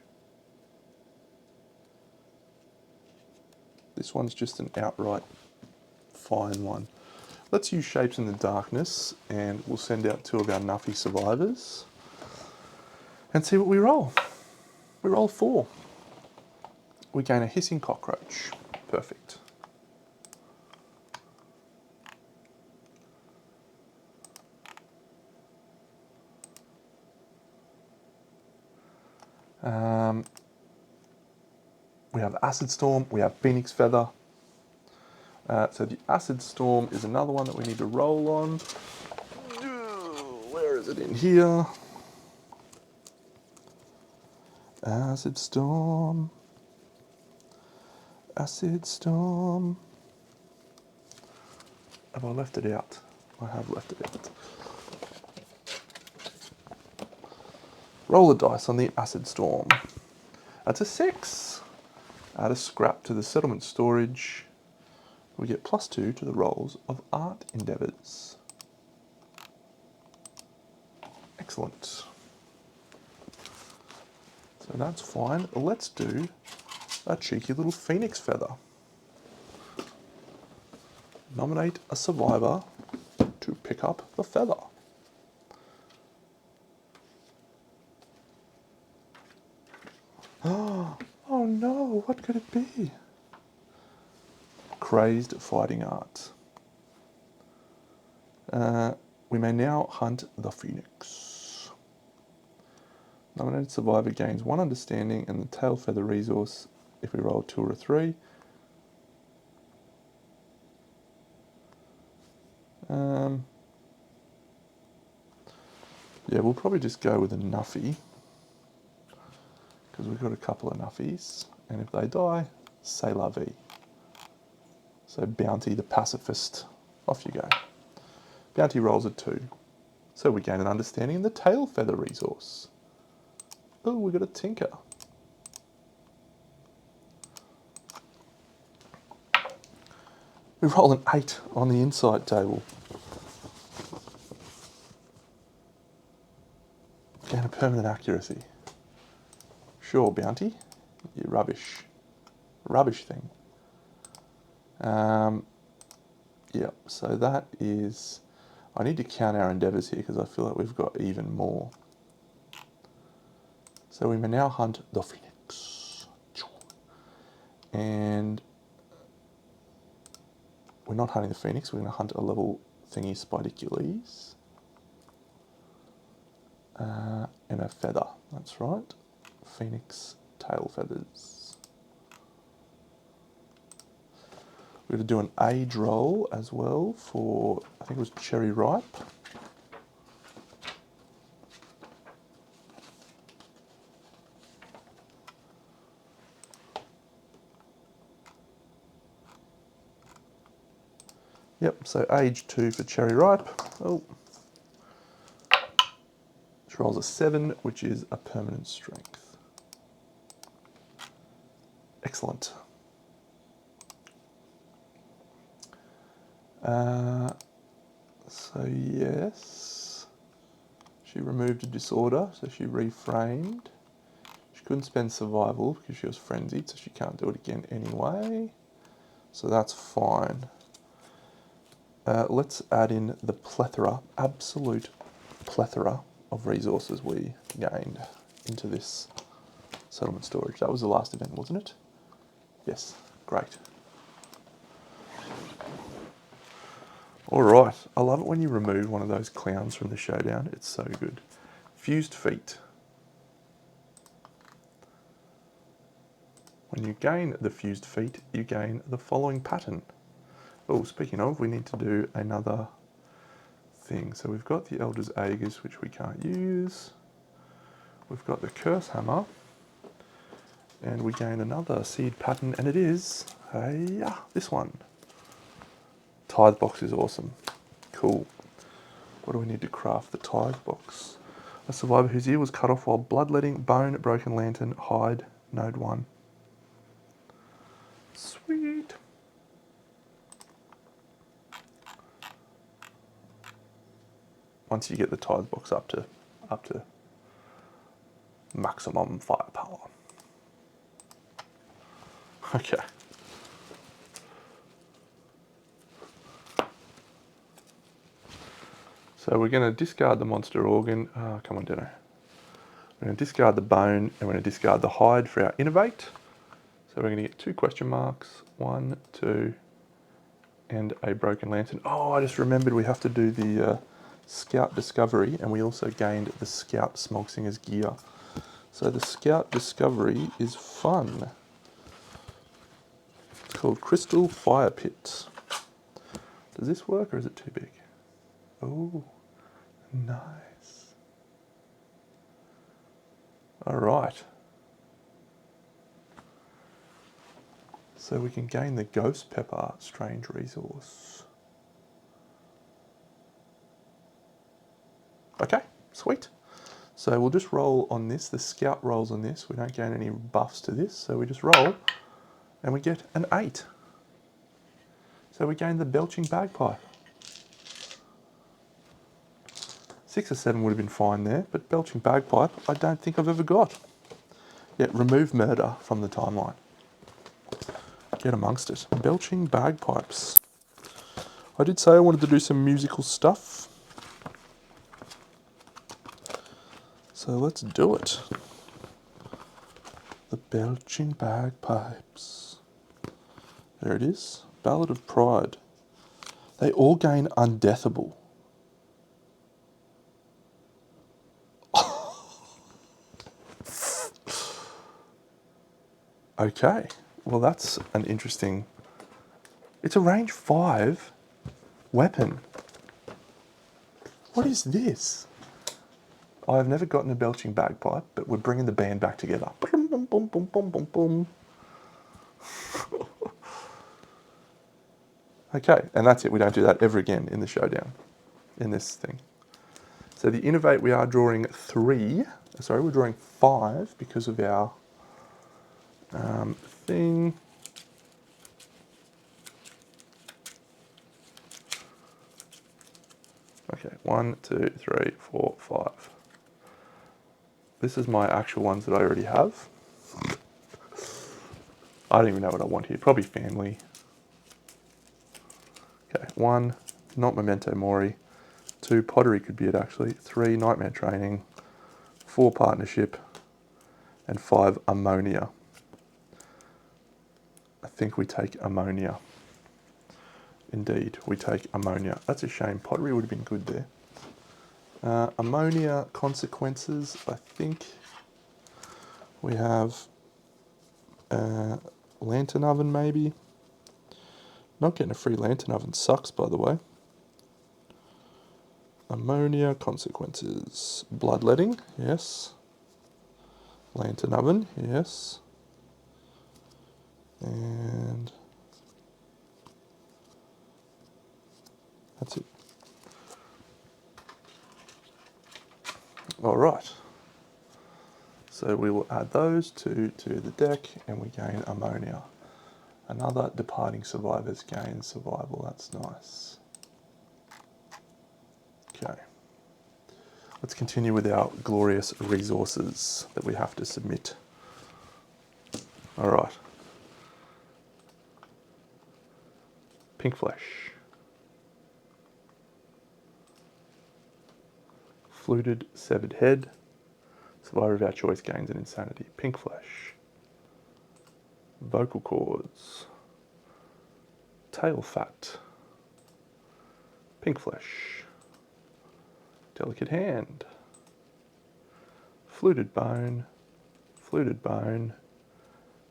This one's just an outright fine one. Let's use Shapes in the Darkness, and we'll send out 2 of our Nuffy survivors and see what we roll. We roll 4. We gain a hissing cockroach. Perfect. We have Acid Storm, we have Phoenix Feather. So the Acid Storm is another one that we need to roll on. Where is it in here? Acid Storm. Acid Storm. Have I left it out? I have left it out. Roll the dice on the Acid Storm. That's a 6. Add a scrap to the settlement storage. We get +2 to the rolls of art endeavours. Excellent. So that's fine. Let's do a cheeky little Phoenix Feather. Nominate a survivor to pick up the feather. Oh no! Oh, what could it be? Crazed fighting art. We may now hunt the Phoenix. Nominated survivor gains 1 understanding and the tail feather resource if we roll a 2 or a 3. Yeah, we'll probably just go with a Nuffy because we've got a couple of Nuffies, and if they die, c'est la vie. So Bounty the pacifist, off you go. Bounty rolls a 2, so we gain an understanding in the tail feather resource. Oh, we got a Tinker. We roll an 8 on the insight table. Gain a permanent accuracy. Sure, Bounty. You rubbish. Rubbish thing. Yeah, so that is... I need to count our endeavours here because I feel like we've got even more. So we may now hunt the Phoenix. And we're not hunting the Phoenix, we're going to hunt a level thingy Spidicules. And a feather, that's right. Phoenix tail feathers. We're going to do an age roll as well for, I think it was Cherry Ripe. Yep, so age 2 for Cherry Ripe. Oh. Which rolls a 7, which is a permanent strength. Excellent. So yes, she removed a disorder, so she reframed. She couldn't spend survival because she was frenzied, so she can't do it again anyway. So that's fine. Let's add in the plethora, absolute plethora of resources we gained into this settlement storage. That was the last event, wasn't it? Yes, great. Alright, I love it when you remove one of those clowns from the showdown. It's so good. Fused feet. When you gain the fused feet, you gain the following pattern. Oh, speaking of, we need to do another thing. So we've got the Elder's Aegis, which we can't use. We've got the Curse Hammer. And we gain another seed pattern, and it is, this one. Tithe box is awesome. Cool. What do we need to craft the tithe box? A survivor whose ear was cut off while bloodletting, bone, broken lantern, hide, node 1. Sweet. Once you get the tithe box up to maximum firepower. Okay. So we're going to discard the monster organ. Oh, come on, Dino. We're going to discard the bone and we're going to discard the hide for our innovate. So we're going to get 2 question marks, 1, 2, and a broken lantern. Oh, I just remembered we have to do the Scout Discovery, and we also gained the Scout Smogsinger's gear. So the Scout Discovery is fun. It's called Crystal Fire Pit. Does this work or is it too big? Oh, nice. All right. So we can gain the Ghost Pepper strange resource. Okay, sweet. So we'll just roll on this. The Scout rolls on this. We don't gain any buffs to this. So we just roll and we get an 8. So we gain the Belching Bagpipe. 6 or 7 would have been fine there, but Belching Bagpipe I don't think I've ever got. Yeah, remove murder from the timeline. Get amongst it. Belching Bagpipes. I did say I wanted to do some musical stuff. So let's do it. The Belching bagpipes. There it is. Ballad of Pride. They all gain undeathable. Okay, well that's an interesting... It's a range 5 weapon. What is this? I've never gotten a belching bagpipe, but we're bringing the band back together. Boom, boom, boom, boom, boom, boom, boom. Okay, and that's it. We don't do that ever again in the showdown, in this thing. So the innovate, we are drawing 3. Sorry, we're drawing 5 because of our thing. Okay, 1, 2, 3, 4, 5. This is my actual ones that I already have. I don't even know what I want here. Probably family. Okay, 1, not Memento Mori. 2, pottery could be it actually. 3, nightmare training. 4, partnership. And 5, ammonia. I think we take ammonia. Indeed, we take ammonia. That's a shame. Pottery would have been good there. Ammonia consequences, I think we have lantern oven maybe. Not getting a free lantern oven sucks, by the way. Ammonia consequences. Bloodletting, yes. Lantern oven, yes. And that's it. All right. So we will add those two to the deck and we gain ammonia. Another departing survivors gain survival. That's nice. Okay. Let's continue with our glorious resources that we have to submit. All right. Pink flesh. Fluted severed head. Survivor of our choice gains an insanity. Pink flesh. Vocal cords. Tail fat. Pink flesh. Delicate hand. Fluted bone. Fluted bone.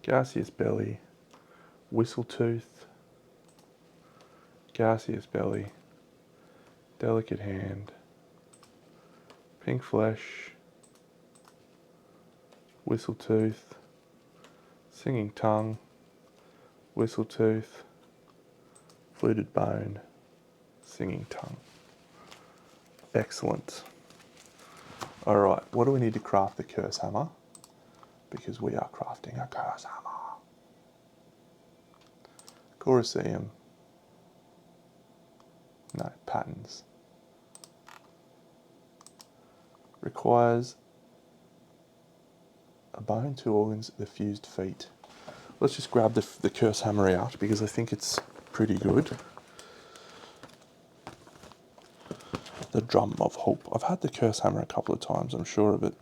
Gaseous belly. Whistle tooth. Gaseous belly. Delicate hand. Pink flesh. Whistle tooth. Singing tongue. Whistle tooth. Fluted bone. Singing tongue. Excellent. All right, what do we need to craft the curse hammer? Because we are crafting a curse hammer. Colosseum. No, patterns. Requires a bone, 2 organs, the fused feet. Let's just grab the curse hammer out because I think it's pretty good. The drum of hope. I've had the curse hammer a couple of times, I'm sure of it.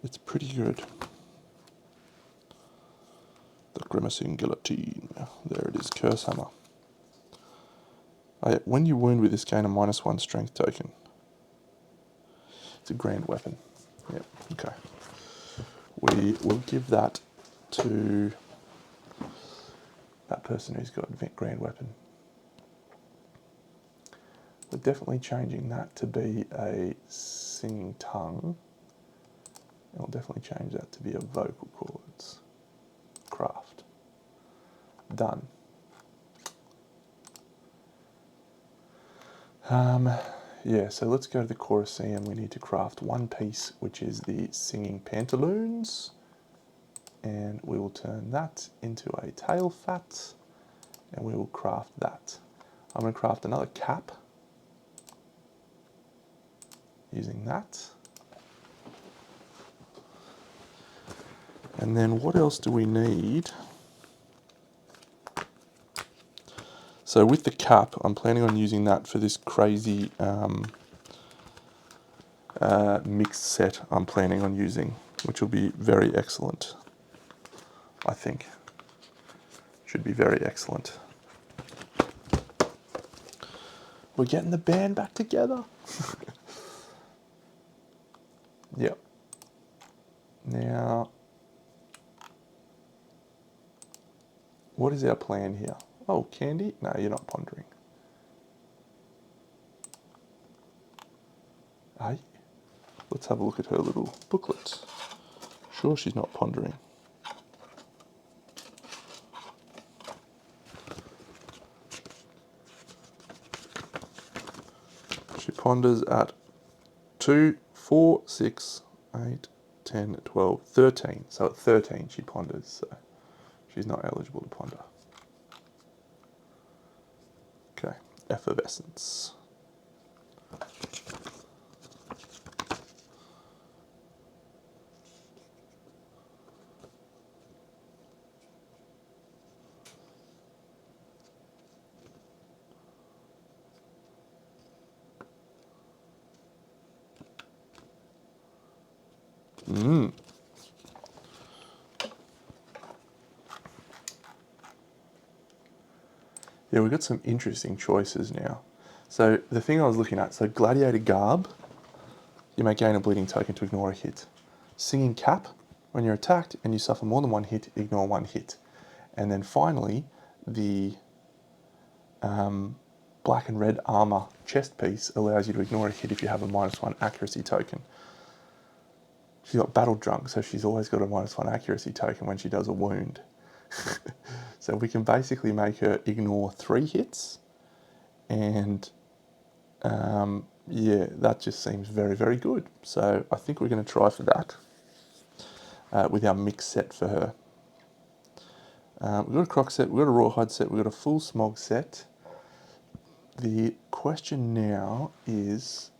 It's pretty good. The grimacing guillotine. There it is, curse hammer. Oh yeah, when you wound with this, gain a -1 strength token. It's a grand weapon. Yep, okay. We will give that to that person who's got grand weapon. We're definitely changing that to be a singing tongue. And we'll definitely change that to be a vocal cords. Craft. Done. Yeah, so let's go to the Colosseum. We need to craft 1 piece, which is the singing pantaloons. And we will turn that into a tail fat. And we will craft that. I'm going to craft another cap. Using that. And then what else do we need? So with the cap, I'm planning on using that for this crazy mixed set I'm planning on using, which will be very excellent. I think. Should be very excellent. We're getting the band back together. Yep. Now, what is our plan here? Oh, Candy? No, you're not pondering. Hey, let's have a look at her little booklet. Sure, she's not pondering. She ponders at 2, 4, 6, 8, 10, 12, 13. So at 13 she ponders, so she's not eligible to ponder. Okay, effervescence. Yeah, we've got some interesting choices now. So the thing I was looking at, so Gladiator Garb, you may gain a bleeding token to ignore a hit. Singing Cap, when you're attacked and you suffer more than one hit, ignore one hit. And then finally, the black and red armor chest piece allows you to ignore a hit if you have a -1 accuracy token. She's got Battle Drunk, so she's always got a -1 accuracy token when she does a wound. So we can basically make her ignore 3 hits, and yeah, that just seems very, very good. So I think we're going to try for that with our mix set for her. We've got a croc set, we've got a rawhide set, we've got a full smog set. The question now is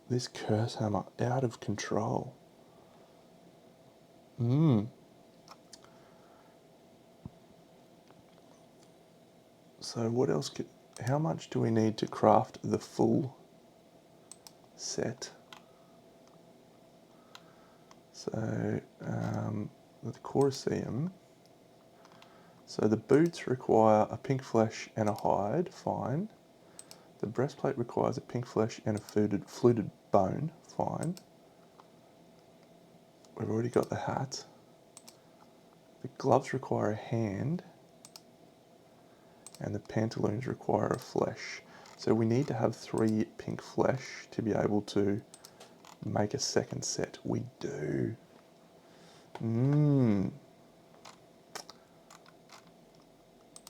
this curse hammer out of control. So what else how much do we need to craft the full set? So the Colosseum. So the boots require a pink flesh and a hide, fine. The breastplate requires a pink flesh and a fluted bone, fine. We've already got the hat. The gloves require a hand, and the pantaloons require a flesh. So we need to have 3 pink flesh to be able to make a second set. We do.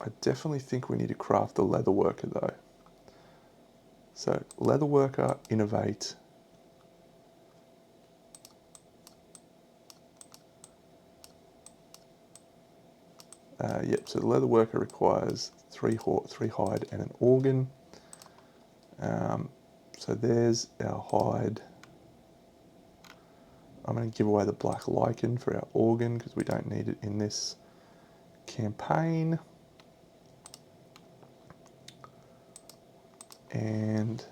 I definitely think we need to craft the leather worker though. So leather worker, innovate. Yep, so the leather worker requires 3 hide and an organ. So there's our hide. I'm going to give away the black lichen for our organ because we don't need it in this campaign. And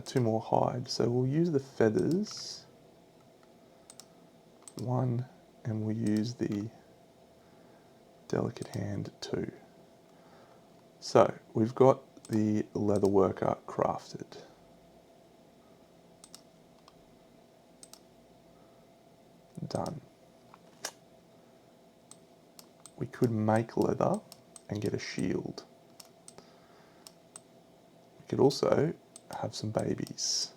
2 more hide. So we'll use the feathers. 1, and we'll use the delicate hand 2. So we've got the leather worker crafted. Done. We could make leather and get a shield. We could also have some babies.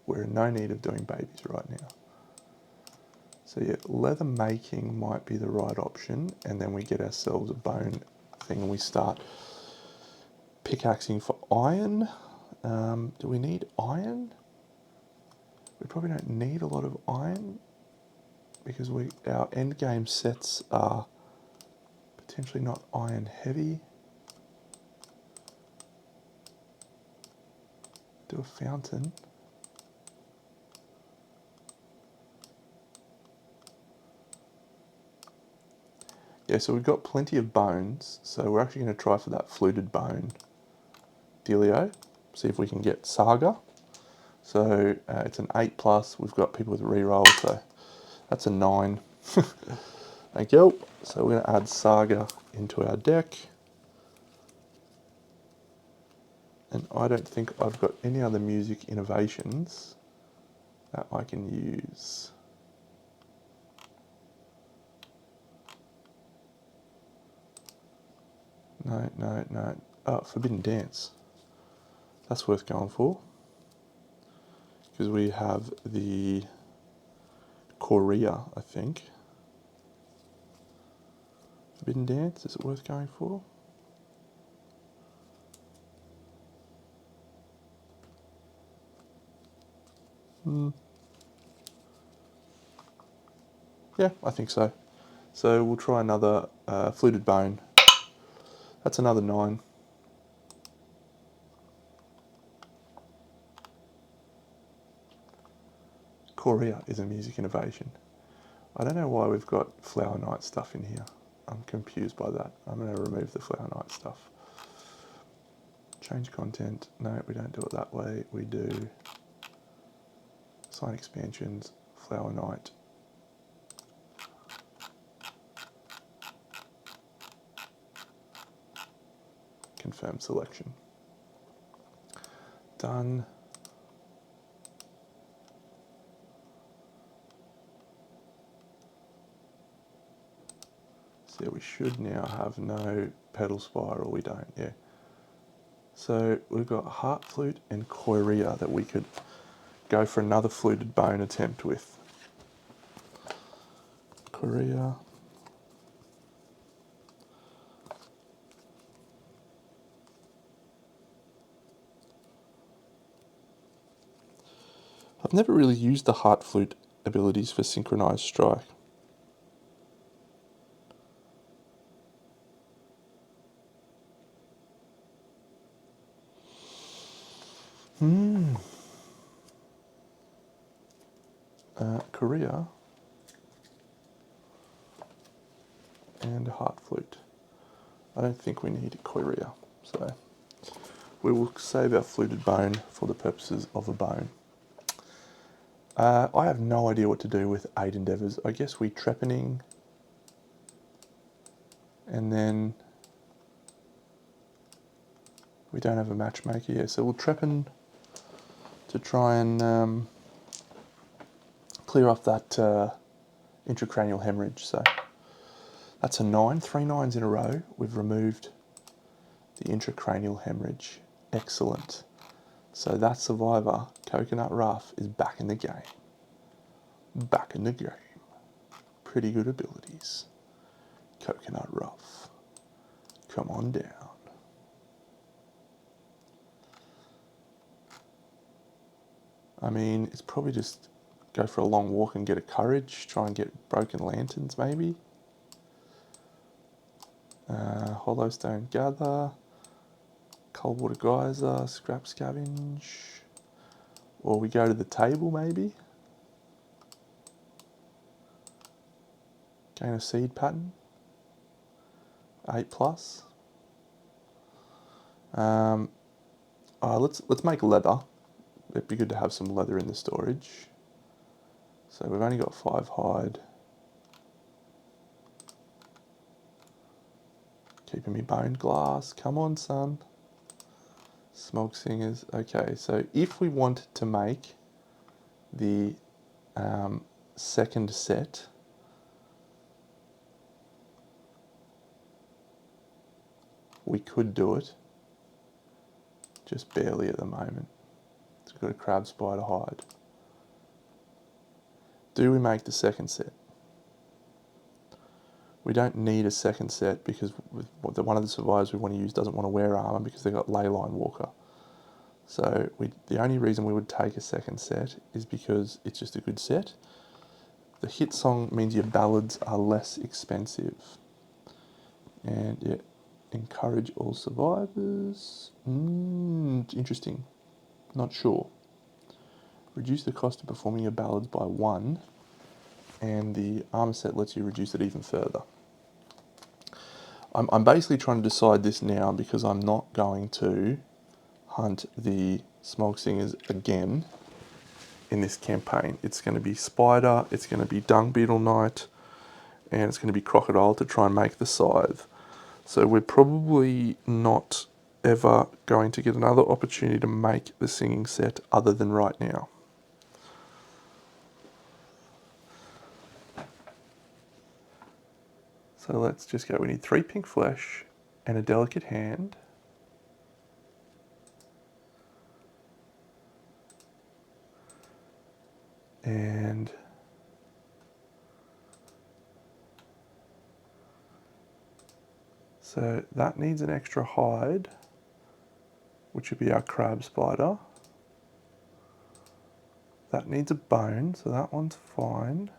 We're in no need of doing babies right now. So yeah, leather making might be the right option, and then we get ourselves a bone thing and we start pickaxing for iron. Do we need iron? We probably don't need a lot of iron because our end game sets are potentially not iron heavy. Do a fountain. Yeah, so we've got plenty of bones, so we're actually going to try for that fluted bone dealio, see if we can get Saga. So it's an 8+, we've got people with reroll, so That's a 9. Thank you. So we're going to add Saga into our deck. And I don't think I've got any other music innovations that I can use. No. Oh, Forbidden Dance. That's worth going for. Because we have the Korea, I think. Forbidden Dance, is it worth going for? Yeah, I think so. So we'll try another Fluted Bone. That's another 9. Korea is a music innovation. I don't know why we've got Flower Night stuff in here. I'm confused by that. I'm going to remove the Flower Night stuff. Change content. No, we don't do it that way. We do sign expansions, Flower Night. Confirm selection. Done. So we should now have no pedal spiral. We don't, yeah. So we've got Heart Flute and Korea that we could go for another Fluted Bone attempt with. Korea. I've never really used the Heart Flute abilities for Synchronized Strike. Korea and Heart Flute. I don't think we need Korea, so we will save our Fluted Bone for the purposes of a bone. I have no idea what to do with 8 Endeavours. I guess we Trepanning and then we don't have a matchmaker yet, so we'll Trepan to try and clear off that intracranial hemorrhage. So that's a 9, 3 9s in a row. We've removed the intracranial hemorrhage. Excellent. So that survivor, Coconut Rough, is back in the game. Back in the game. Pretty good abilities. Coconut Rough. Come on down. I mean, it's probably just go for a long walk and get a courage. Try and get Broken Lanterns, maybe. Hollowstone Gather. Coldwater Geyser. Scrap Scavenge. Or we go to the table, maybe. Gain a seed pattern. 8 plus. Let's make leather. It'd be good to have some leather in the storage. So we've only got 5 hide. Keeping me bone glass. Come on, son. Smoke Singers. Okay, so if we wanted to make the second set, we could do it. Just barely at the moment. So we've got a crab spider hide. Do we make the second set? We don't need a second set because one of the survivors we want to use doesn't want to wear armor because they've got Leyline Walker. So the only reason we would take a second set is because it's just a good set. The hit song means your ballads are less expensive. And yeah, encourage all survivors. Interesting. Not sure. Reduce the cost of performing your ballads by 1. And the armor set lets you reduce it even further. I'm basically trying to decide this now because I'm not going to hunt the Smoke Singers again in this campaign. It's going to be spider, it's going to be dung beetle knight, and it's going to be crocodile to try and make the scythe. So we're probably not ever going to get another opportunity to make the singing set other than right now. So let's just go, we need 3 pink flesh and a delicate hand. And so that needs an extra hide, which would be our crab spider. That needs a bone, so that one's fine.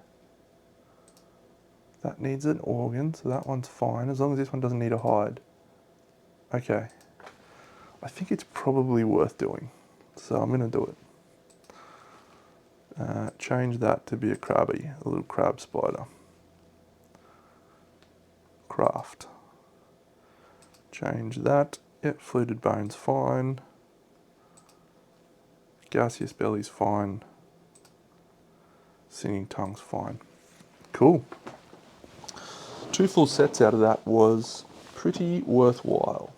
That needs an organ, so that one's fine, as long as this one doesn't need a hide. Okay. I think it's probably worth doing, so I'm going to do it. Change that to be a crabby, a little crab spider. Craft. Change that. Yep, fluted bone's fine. Gaseous belly's fine. Singing tongue's fine. Cool. 2 full sets out of that was pretty worthwhile.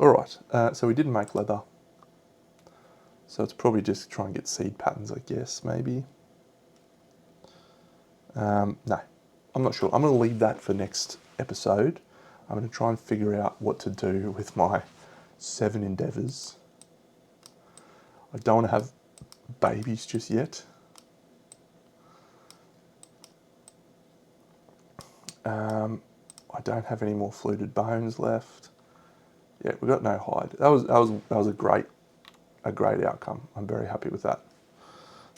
Alright, so we didn't make leather. So it's probably just try and get seed patterns, I guess, maybe. No, I'm not sure. I'm going to leave that for next episode. I'm going to try and figure out what to do with my 7 endeavours. I don't want to have babies just yet. I don't have any more fluted bones left. Yeah, we got no hide. That was a great outcome. I'm very happy with that.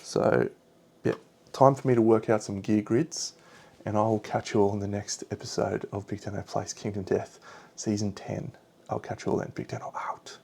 So, yeah, time for me to work out some gear grids, and I will catch you all in the next episode of Big Dano Plays Kingdom Death, Season 10. I'll catch you all then. Big Dano out.